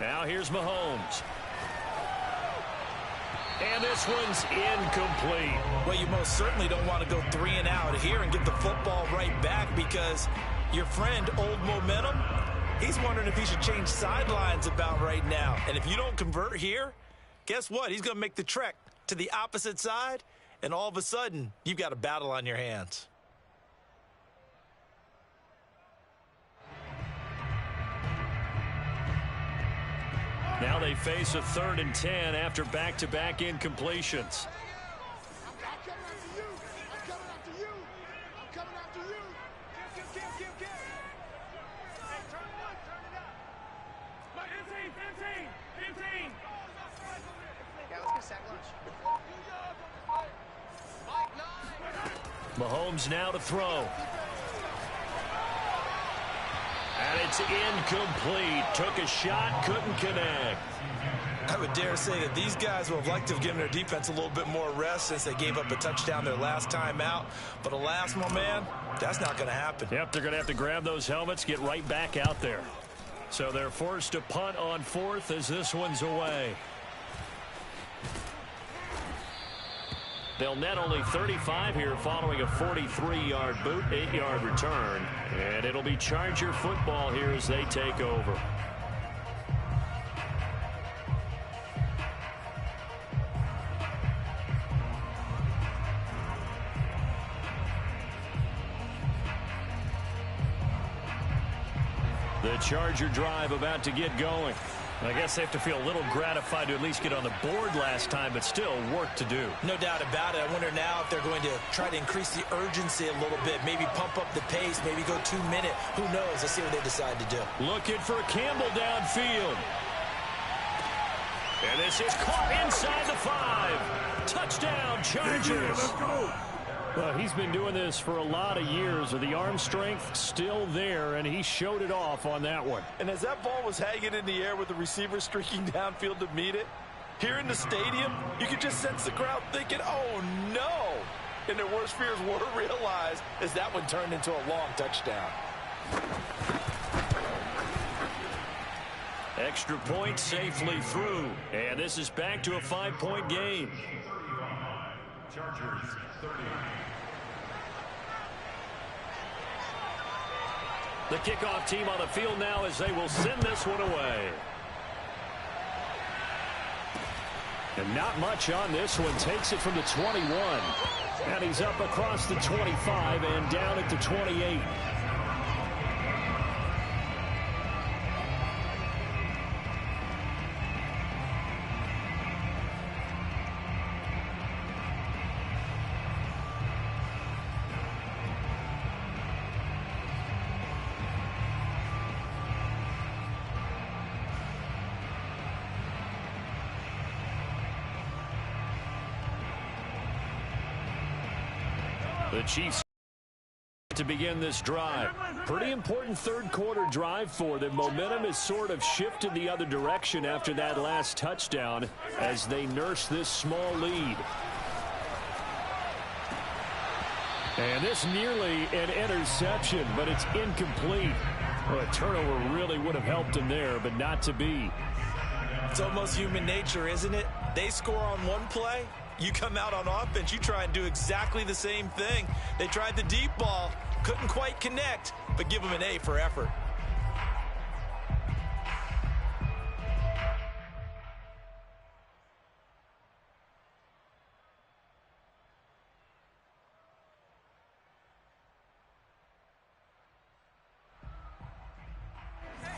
Now here's Mahomes. And this one's incomplete. Well, you most certainly don't want to go 3 and out here and get the football right back because your friend, Old Momentum, he's wondering if he should change sidelines about right now. And if you don't convert here, guess what? He's going to make the trek to the opposite side, and all of a sudden, you've got a battle on your hands. Now they face a 3rd and 10 after back-to-back incompletions. Mahomes now to throw. And it's incomplete. Took a shot, couldn't connect. I would dare say that these guys would have liked to have given their defense a little bit more rest since they gave up a touchdown their last time out. But alas, my man, that's not going to happen. Yep, they're going to have to grab those helmets, get right back out there. So they're forced to punt on 4th as this one's away. They'll net only 35 here following a 43-yard boot, 8-yard return. And it'll be Charger football here as they take over. The Charger drive about to get going. I guess they have to feel a little gratified to at least get on the board last time, but still work to do. No doubt about it. I wonder now if they're going to try to increase the urgency a little bit, maybe pump up the pace, maybe go 2-minute. Who knows? Let's see what they decide to do. Looking for Campbell downfield. And this is caught inside the 5. Touchdown, Chargers. Let's go. Well, he's been doing this for a lot of years. The arm strength still there, and he showed it off on that one. And as that ball was hanging in the air with the receiver streaking downfield to meet it, here in the stadium, you could just sense the crowd thinking, oh, no. And their worst fears were realized as that one turned into a long touchdown. Extra point safely through. And this is back to a 5-point game. Chargers 30. The kickoff team on the field now as they will send this one away. And not much on this one. Takes it from the 21. And he's up across the 25 and down at the 28. The Chiefs to begin this drive. Pretty important third quarter drive for them. Momentum has sort of shifted the other direction after that last touchdown as they nurse this small lead. And this nearly an interception, but it's incomplete. Well, a turnover really would have helped him there, but not to be. It's almost human nature, isn't it? They score on one play. You come out on offense, you try and do exactly the same thing. They tried the deep ball, couldn't quite connect, but give them an A for effort.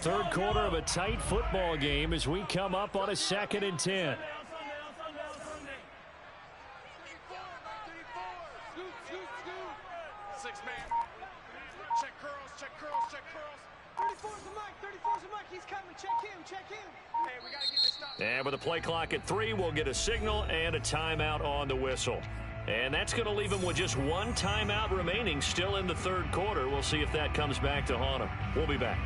Third quarter of a tight football game as we come up on a 2nd and 10. And with the play clock at 3, we'll get a signal and a timeout on the whistle. And that's going to leave them with just one timeout remaining still in the third quarter. We'll see if that comes back to haunt them. We'll be back.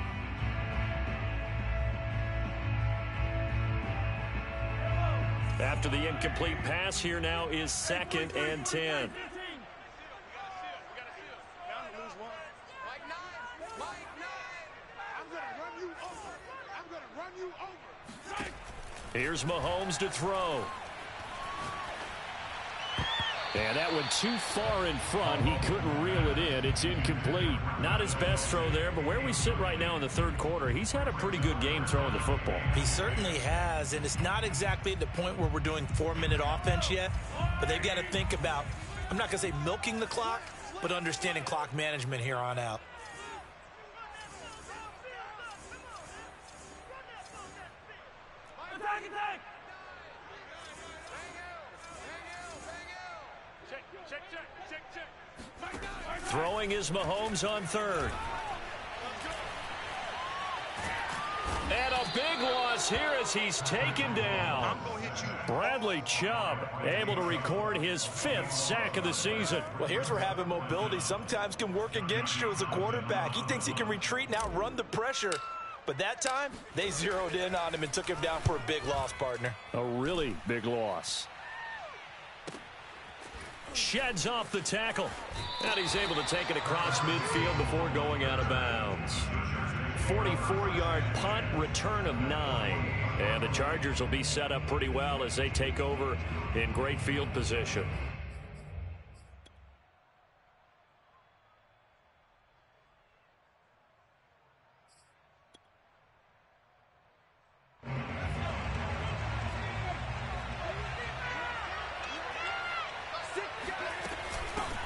After the incomplete pass, here now is 2nd and 10. Here's Mahomes to throw. And that went too far in front. He couldn't reel it in. It's incomplete. Not his best throw there, but where we sit right now in the third quarter, he's had a pretty good game throwing the football. He certainly has, and it's not exactly at the point where we're doing 4-minute offense yet, but they've got to think about, I'm not going to say milking the clock, but understanding clock management here on out. Throwing is Mahomes on 3rd. And a big loss here as he's taken down. Bradley Chubb able to record his 5th sack of the season. Well, here's where having mobility sometimes can work against you as a quarterback. He thinks he can retreat and outrun the pressure. But that time, they zeroed in on him and took him down for a big loss, partner. A really big loss. Sheds off the tackle. And he's able to take it across midfield before going out of bounds. 44-yard punt, return of 9. And the Chargers will be set up pretty well as they take over in great field position.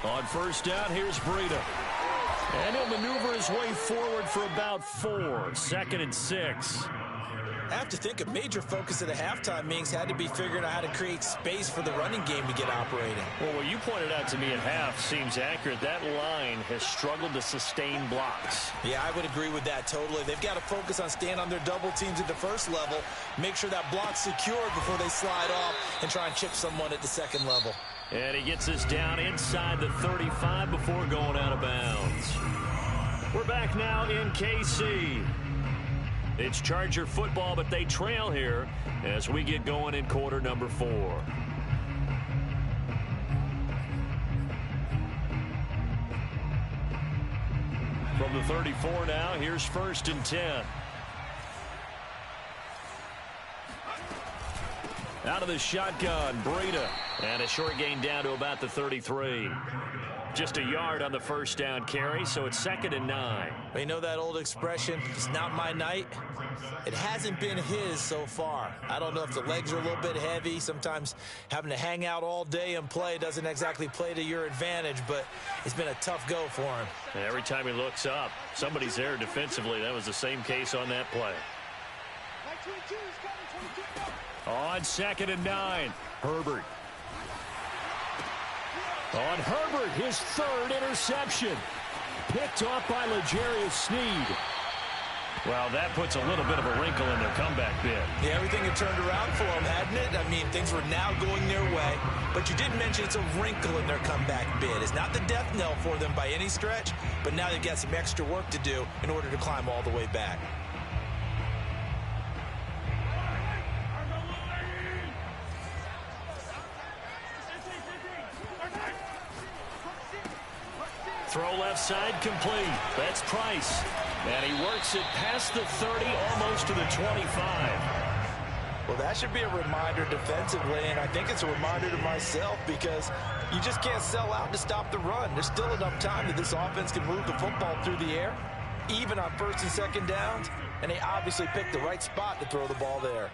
On first down, here's Breida. And he'll maneuver his way forward for about 4. 2nd and 6. I have to think a major focus of the halftime meetings had to be figuring out how to create space for the running game to get operating. Well, what you pointed out to me at half seems accurate. That line has struggled to sustain blocks. Yeah, I would agree with that totally. They've got to focus on staying on their double teams at the first level, make sure that block's secured before they slide off and try and chip someone at the second level. And he gets us down inside the 35 before going out of bounds. We're back now in KC. It's Charger football, but they trail here as we get going in quarter number 4. From the 34 now, here's 1st and 10. Out of the shotgun, Breida. And a short gain down to about the 33. Just a yard on the first down carry, so it's 2nd and 9. Well, you know that old expression, it's not my night? It hasn't been his so far. I don't know if the legs are a little bit heavy. Sometimes having to hang out all day and play doesn't exactly play to your advantage, but it's been a tough go for him. And every time he looks up, somebody's there defensively. That was the same case on that play. On 2nd and 9, Herbert. On Herbert, his 3rd interception. Picked off by L'Jarius Sneed. Well, that puts a little bit of a wrinkle in their comeback bid. Yeah, everything had turned around for them, hadn't it? I mean, things were now going their way. But you did mention it's a wrinkle in their comeback bid. It's not the death knell for them by any stretch, but now they've got some extra work to do in order to climb all the way back. Throw left side complete. That's Price. And he works it past the 30, almost to the 25. Well, that should be a reminder defensively, and I think it's a reminder to myself because you just can't sell out to stop the run. There's still enough time that this offense can move the football through the air, even on first and second downs, and they obviously picked the right spot to throw the ball there.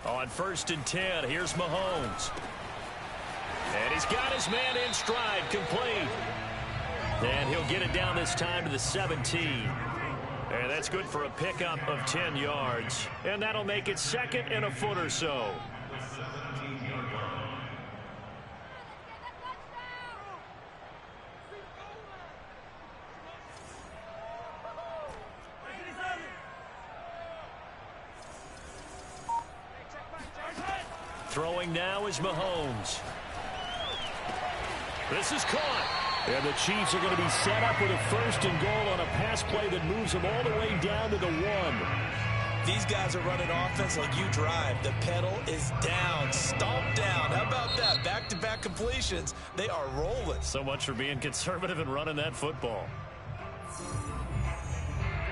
On 1st and 10, here's Mahomes. And he's got his man in stride, complete. And he'll get it down this time to the 17. And that's good for a pickup of 10 yards. And that'll make it 2nd and a foot or so. Throwing now is Mahomes. This is caught. And the Chiefs are going to be set up with a 1st and goal on a pass play that moves them all the way down to the 1. These guys are running offense like you drive. The pedal is down, stomped down. How about that? Back-to-back completions. They are rolling. So much for being conservative and running that football.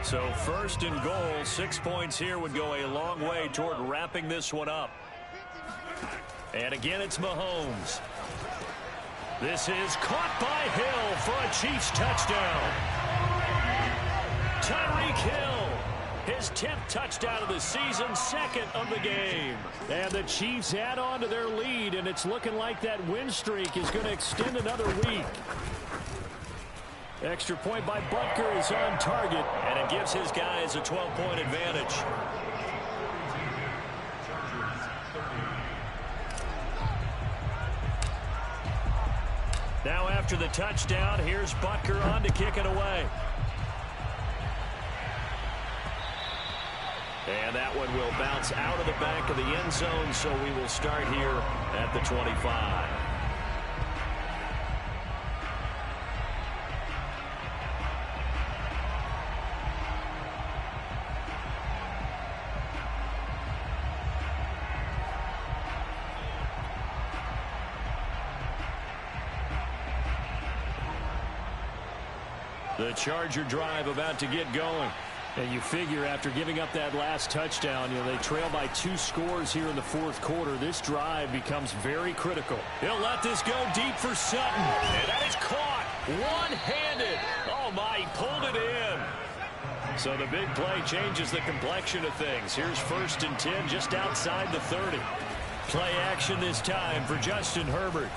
So 1st and goal, 6 points here would go a long way toward wrapping this one up. And again, it's Mahomes. This is caught by Hill for a Chiefs touchdown. Tyreek Hill, his 10th touchdown of the season, 2nd of the game. And the Chiefs add on to their lead, and it's looking like that win streak is going to extend another week. Extra point by Butker is on target, and it gives his guys a 12-point advantage. Now after the touchdown, here's Butker on to kick it away. And that one will bounce out of the back of the end zone, so we will start here at the 25. The Charger drive about to get going. And you figure after giving up that last touchdown, they trail by 2 scores here in the 4th quarter. This drive becomes very critical. He'll let this go deep for Sutton. And that is caught one-handed. Oh, my, he pulled it in. So the big play changes the complexion of things. Here's 1st and 10 just outside the 30. Play action this time for Justin Herbert.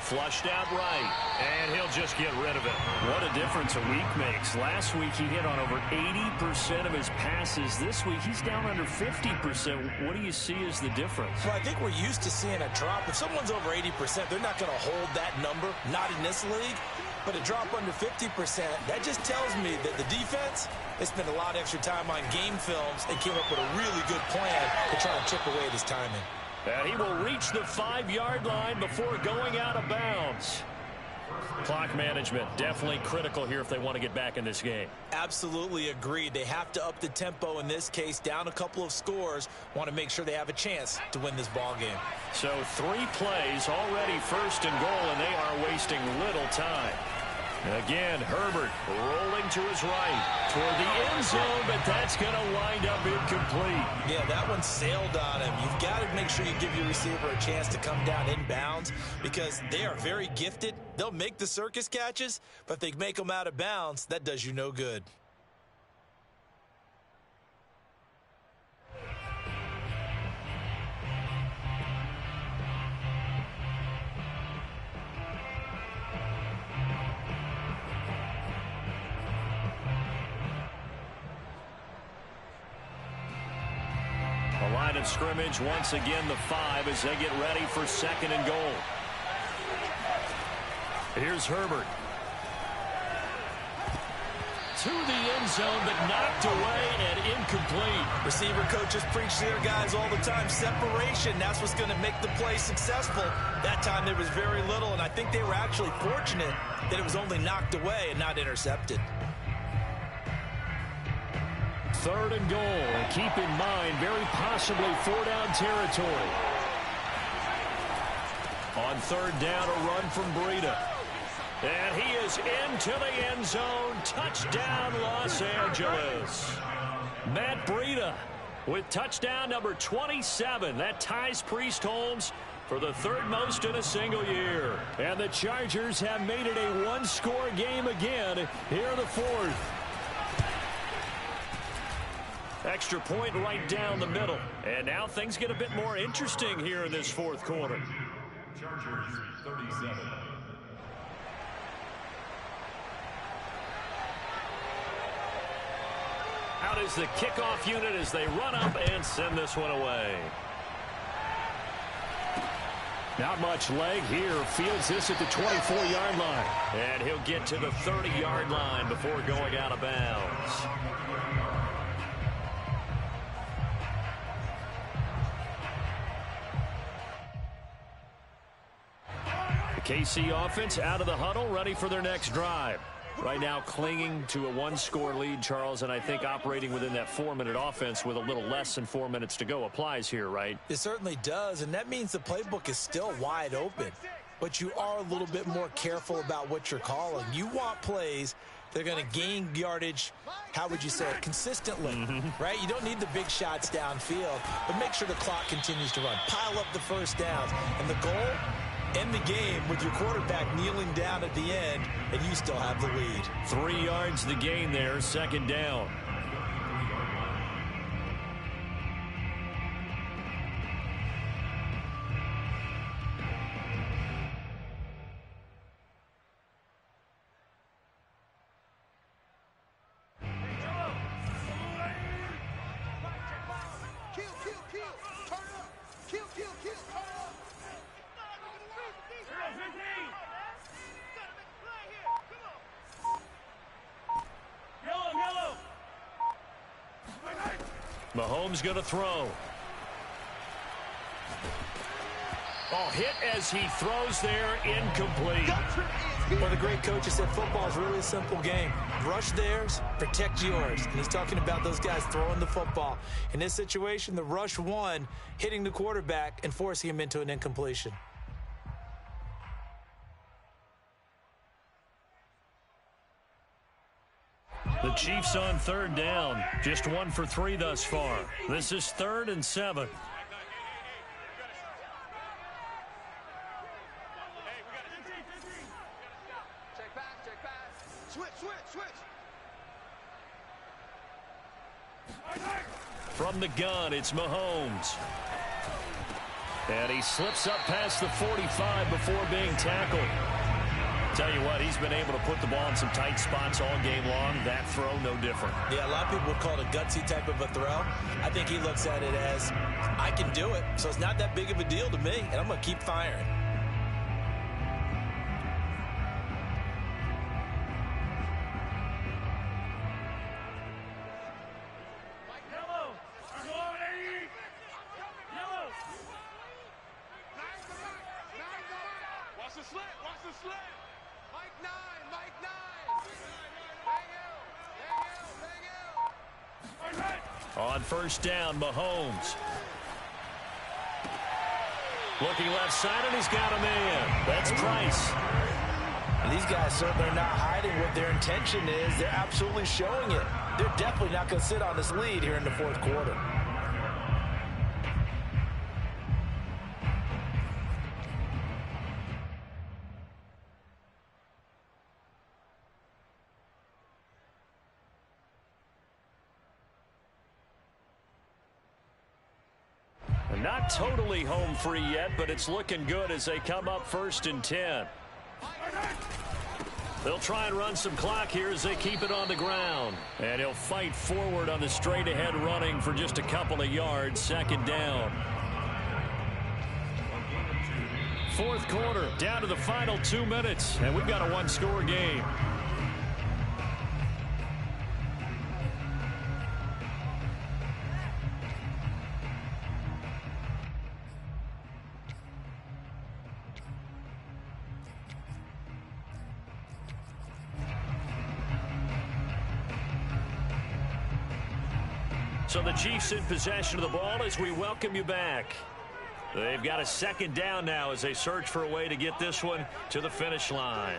Flushed out right, and he'll just get rid of it. What a difference a week makes. Last week he hit on over 80% of his passes. This week he's down under 50%. What do you see as the difference? Well, I think we're used to seeing a drop. If someone's over 80%, they're not going to hold that number, not in this league. But a drop under 50%, that just tells me that the defense has spent a lot of extra time on game films and came up with a really good plan to try to chip away at his timing. And he will reach the 5-yard line before going out of bounds. Clock management definitely critical here if they want to get back in this game. Absolutely agreed. They have to up the tempo in this case, down a couple of scores. Want to make sure they have a chance to win this ball game. So 3 plays already 1st and goal, and they are wasting little time. Again, Herbert rolling to his right toward the end zone, but that's going to wind up incomplete. Yeah, that one sailed on him. You've got to make sure you give your receiver a chance to come down inbounds because they are very gifted. They'll make the circus catches, but if they make them out of bounds, that does you no good. Line of scrimmage once again the 5 as they get ready for 2nd and goal. Here's Herbert. to the end zone, but knocked away and incomplete. Receiver coaches preach to their guys all the time. Separation, that's what's going to make the play successful. That time there was very little, and I think they were actually fortunate that it was only knocked away and not intercepted. 3rd and goal. And keep in mind, very possibly 4-down territory. On 3rd down, a run from Breida. And he is into the end zone. Touchdown, Los Angeles. Matt Breida with touchdown number 27. That ties Priest Holmes for the 3rd most in a single year. And the Chargers have made it a one-score game again here in the 4th. Extra point right down the middle. And now things get a bit more interesting here in this 4th quarter. Chargers 37. Out is the kickoff unit as they run up and send this one away. Not much leg here. Fields this at the 24-yard line. And he'll get to the 30-yard line before going out of bounds. The KC offense out of the huddle, ready for their next drive. Right now clinging to a one-score lead, Charles, and I think operating within that 4-minute offense with a little less than 4 minutes to go applies here, right? It certainly does, and that means the playbook is still wide open. But you are a little bit more careful about what you're calling. You want plays that are going to gain yardage, how would you say it, consistently, right? You don't need the big shots downfield, but make sure the clock continues to run. Pile up the first downs, and the goal, end the game with your quarterback kneeling down at the end, and you still have the lead. 3 yards the gain there, 2nd down. Mahomes going to throw. Oh, hit as he throws there, incomplete. Well, the great coach has said football is really a simple game. Rush theirs, protect yours. And he's talking about those guys throwing the football. In this situation, the rush won, hitting the quarterback and forcing him into an incompletion. The Chiefs on 3rd down. Just 1 for 3 thus far. This is 3rd and 7. From the gun, it's Mahomes. And he slips up past the 45 before being tackled. Tell you what, he's been able to put the ball in some tight spots all game long. That throw, no different. Yeah, a lot of people would call it a gutsy type of a throw. I think he looks at it as, I can do it, so it's not that big of a deal to me, and I'm going to keep firing. On 1st down, Mahomes. Looking left side, and he's got a man. That's Price. And these guys certainly are not hiding what their intention is. They're absolutely showing it. They're definitely not going to sit on this lead here in the 4th quarter. Not totally home free yet, but it's looking good as they come up 1st and 10. They'll try and run some clock here as they keep it on the ground. And he'll fight forward on the straight-ahead running for just a couple of yards. 2nd down. 4th quarter, down to the final 2 minutes, and we've got a one-score game. So the Chiefs in possession of the ball as we welcome you back. They've got a second down now as they search for a way to get this one to the finish line.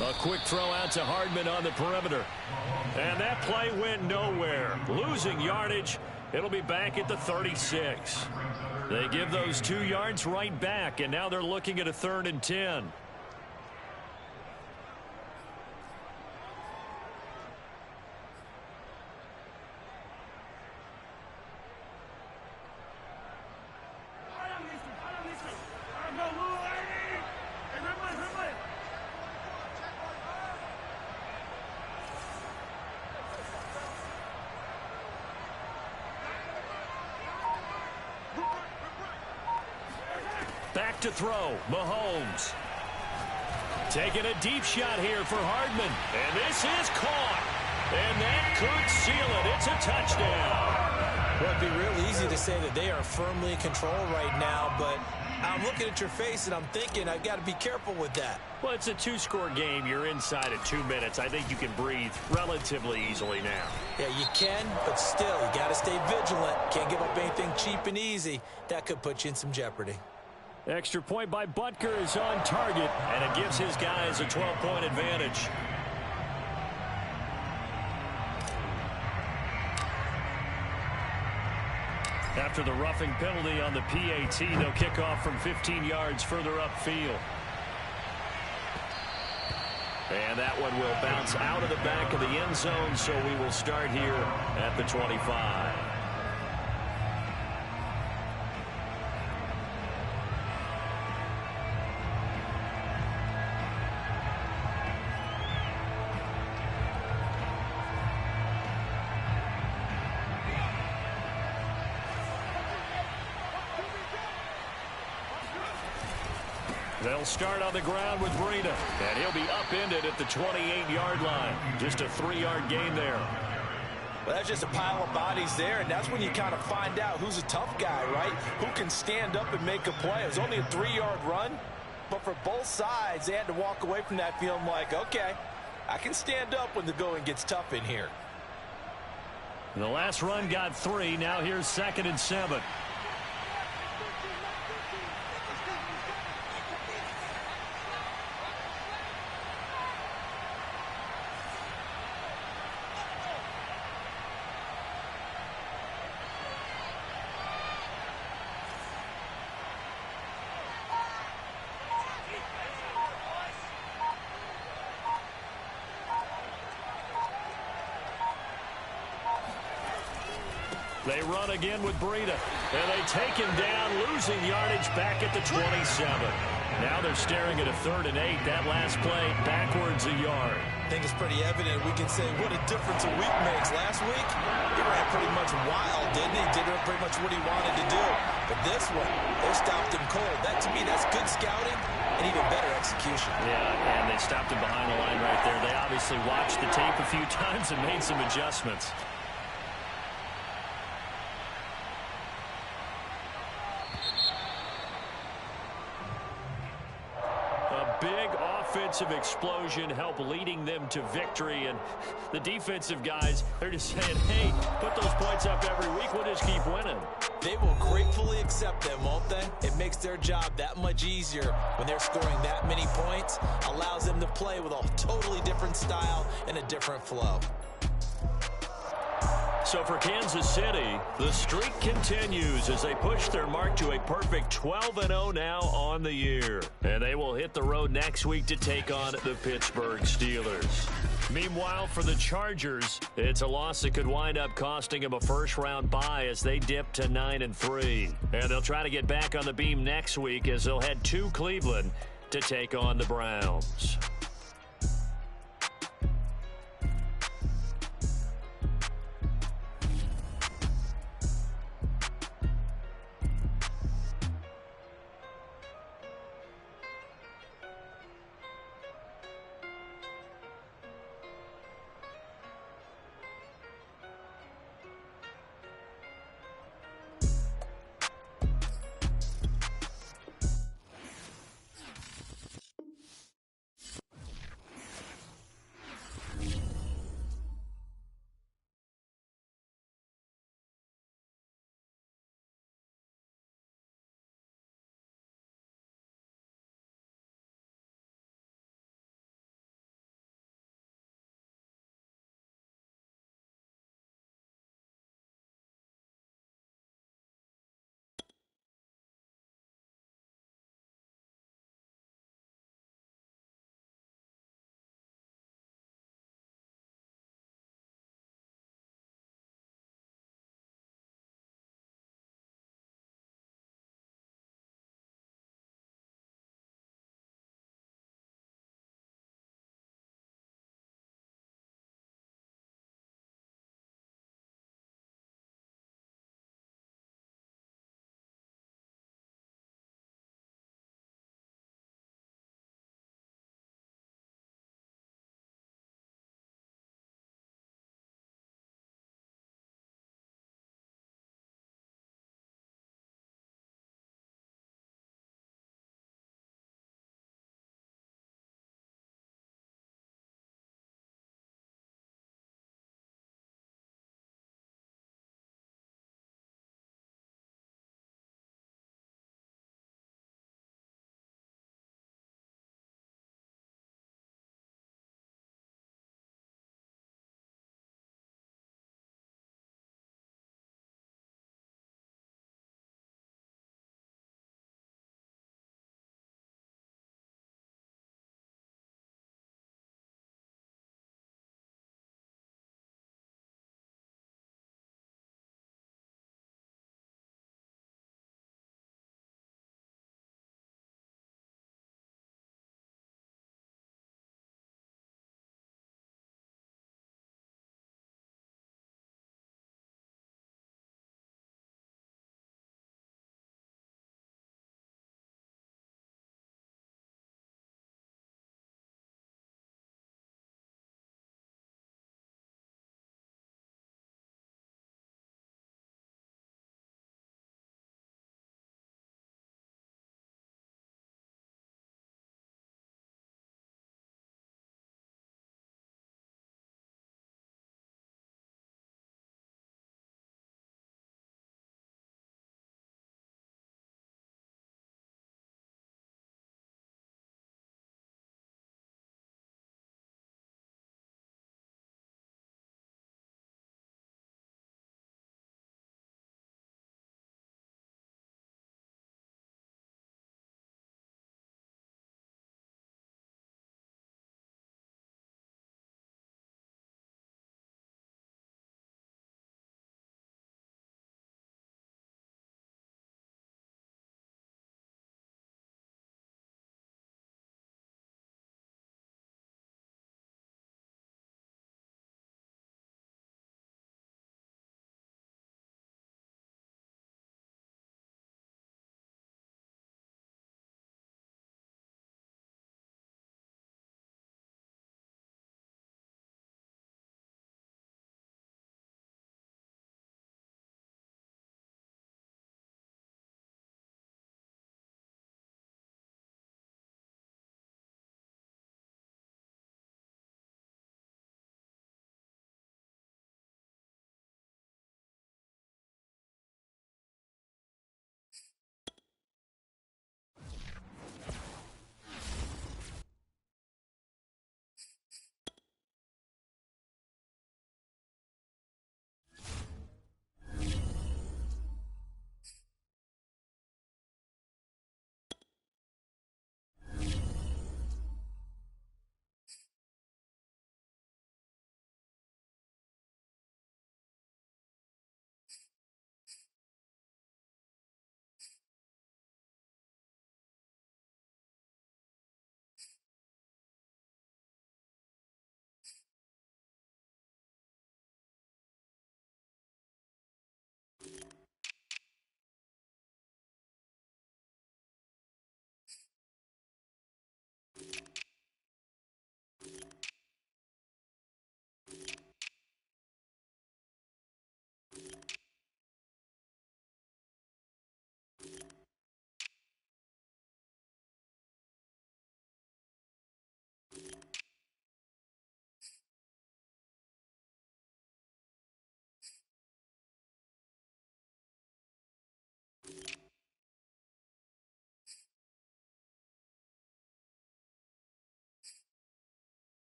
A quick throw out to Hardman on the perimeter. And that play went nowhere. Losing yardage. It'll be back at the 36. They give those 2 yards right back, and now they're looking at a 3rd and 10. Back to throw, Mahomes. Taking a deep shot here for Hardman. And this is caught. And that could seal it. It's a touchdown. Well, it'd be real easy to say that they are firmly in control right now, but I'm looking at your face and I'm thinking I've got to be careful with that. Well, it's a 2-score game. You're inside at 2 minutes. I think you can breathe relatively easily now. Yeah, you can, but still, you got to stay vigilant. Can't give up anything cheap and easy. That could put you in some jeopardy. Extra point by Butker is on target, and it gives his guys a 12-point advantage. After the roughing penalty on the PAT, they'll kick off from 15 yards further upfield. And that one will bounce out of the back of the end zone, so we will start here at the 25. They'll start on the ground with Breida, and he'll be upended at the 28-yard line. Just a 3-yard gain there. Well, that's just a pile of bodies there, and that's when you kind of find out who's a tough guy, right? Who can stand up and make a play. It was only a 3-yard run, but for both sides, they had to walk away from that feeling like, okay, I can stand up when the going gets tough in here. The last run got 3. Now here's 2nd and 7. They run again with Breida, and they take him down, losing yardage back at the 27. Now they're staring at a 3rd and 8. That last play backwards a yard. I think it's pretty evident. We can say what a difference a week makes. Last week, he ran pretty much wild, didn't he? Did pretty much what he wanted to do. But this one, they stopped him cold. That, to me, that's good scouting and even better execution. Yeah, and they stopped him behind the line right there. They obviously watched the tape a few times and made some adjustments. Offensive explosion help leading them to victory, and the defensive guys, they're just saying, hey, put those points up every week, we'll just keep winning. They will gratefully accept them, won't they? It makes their job that much easier when they're scoring that many points, allows them to play with a totally different style and a different flow. So for Kansas City, the streak continues as they push their mark to a perfect 12-0 now on the year. And they will hit the road next week to take on the Pittsburgh Steelers. Meanwhile, for the Chargers, it's a loss that could wind up costing them a first-round bye as they dip to 9-3. And they'll try to get back on the beam next week as they'll head to Cleveland to take on the Browns.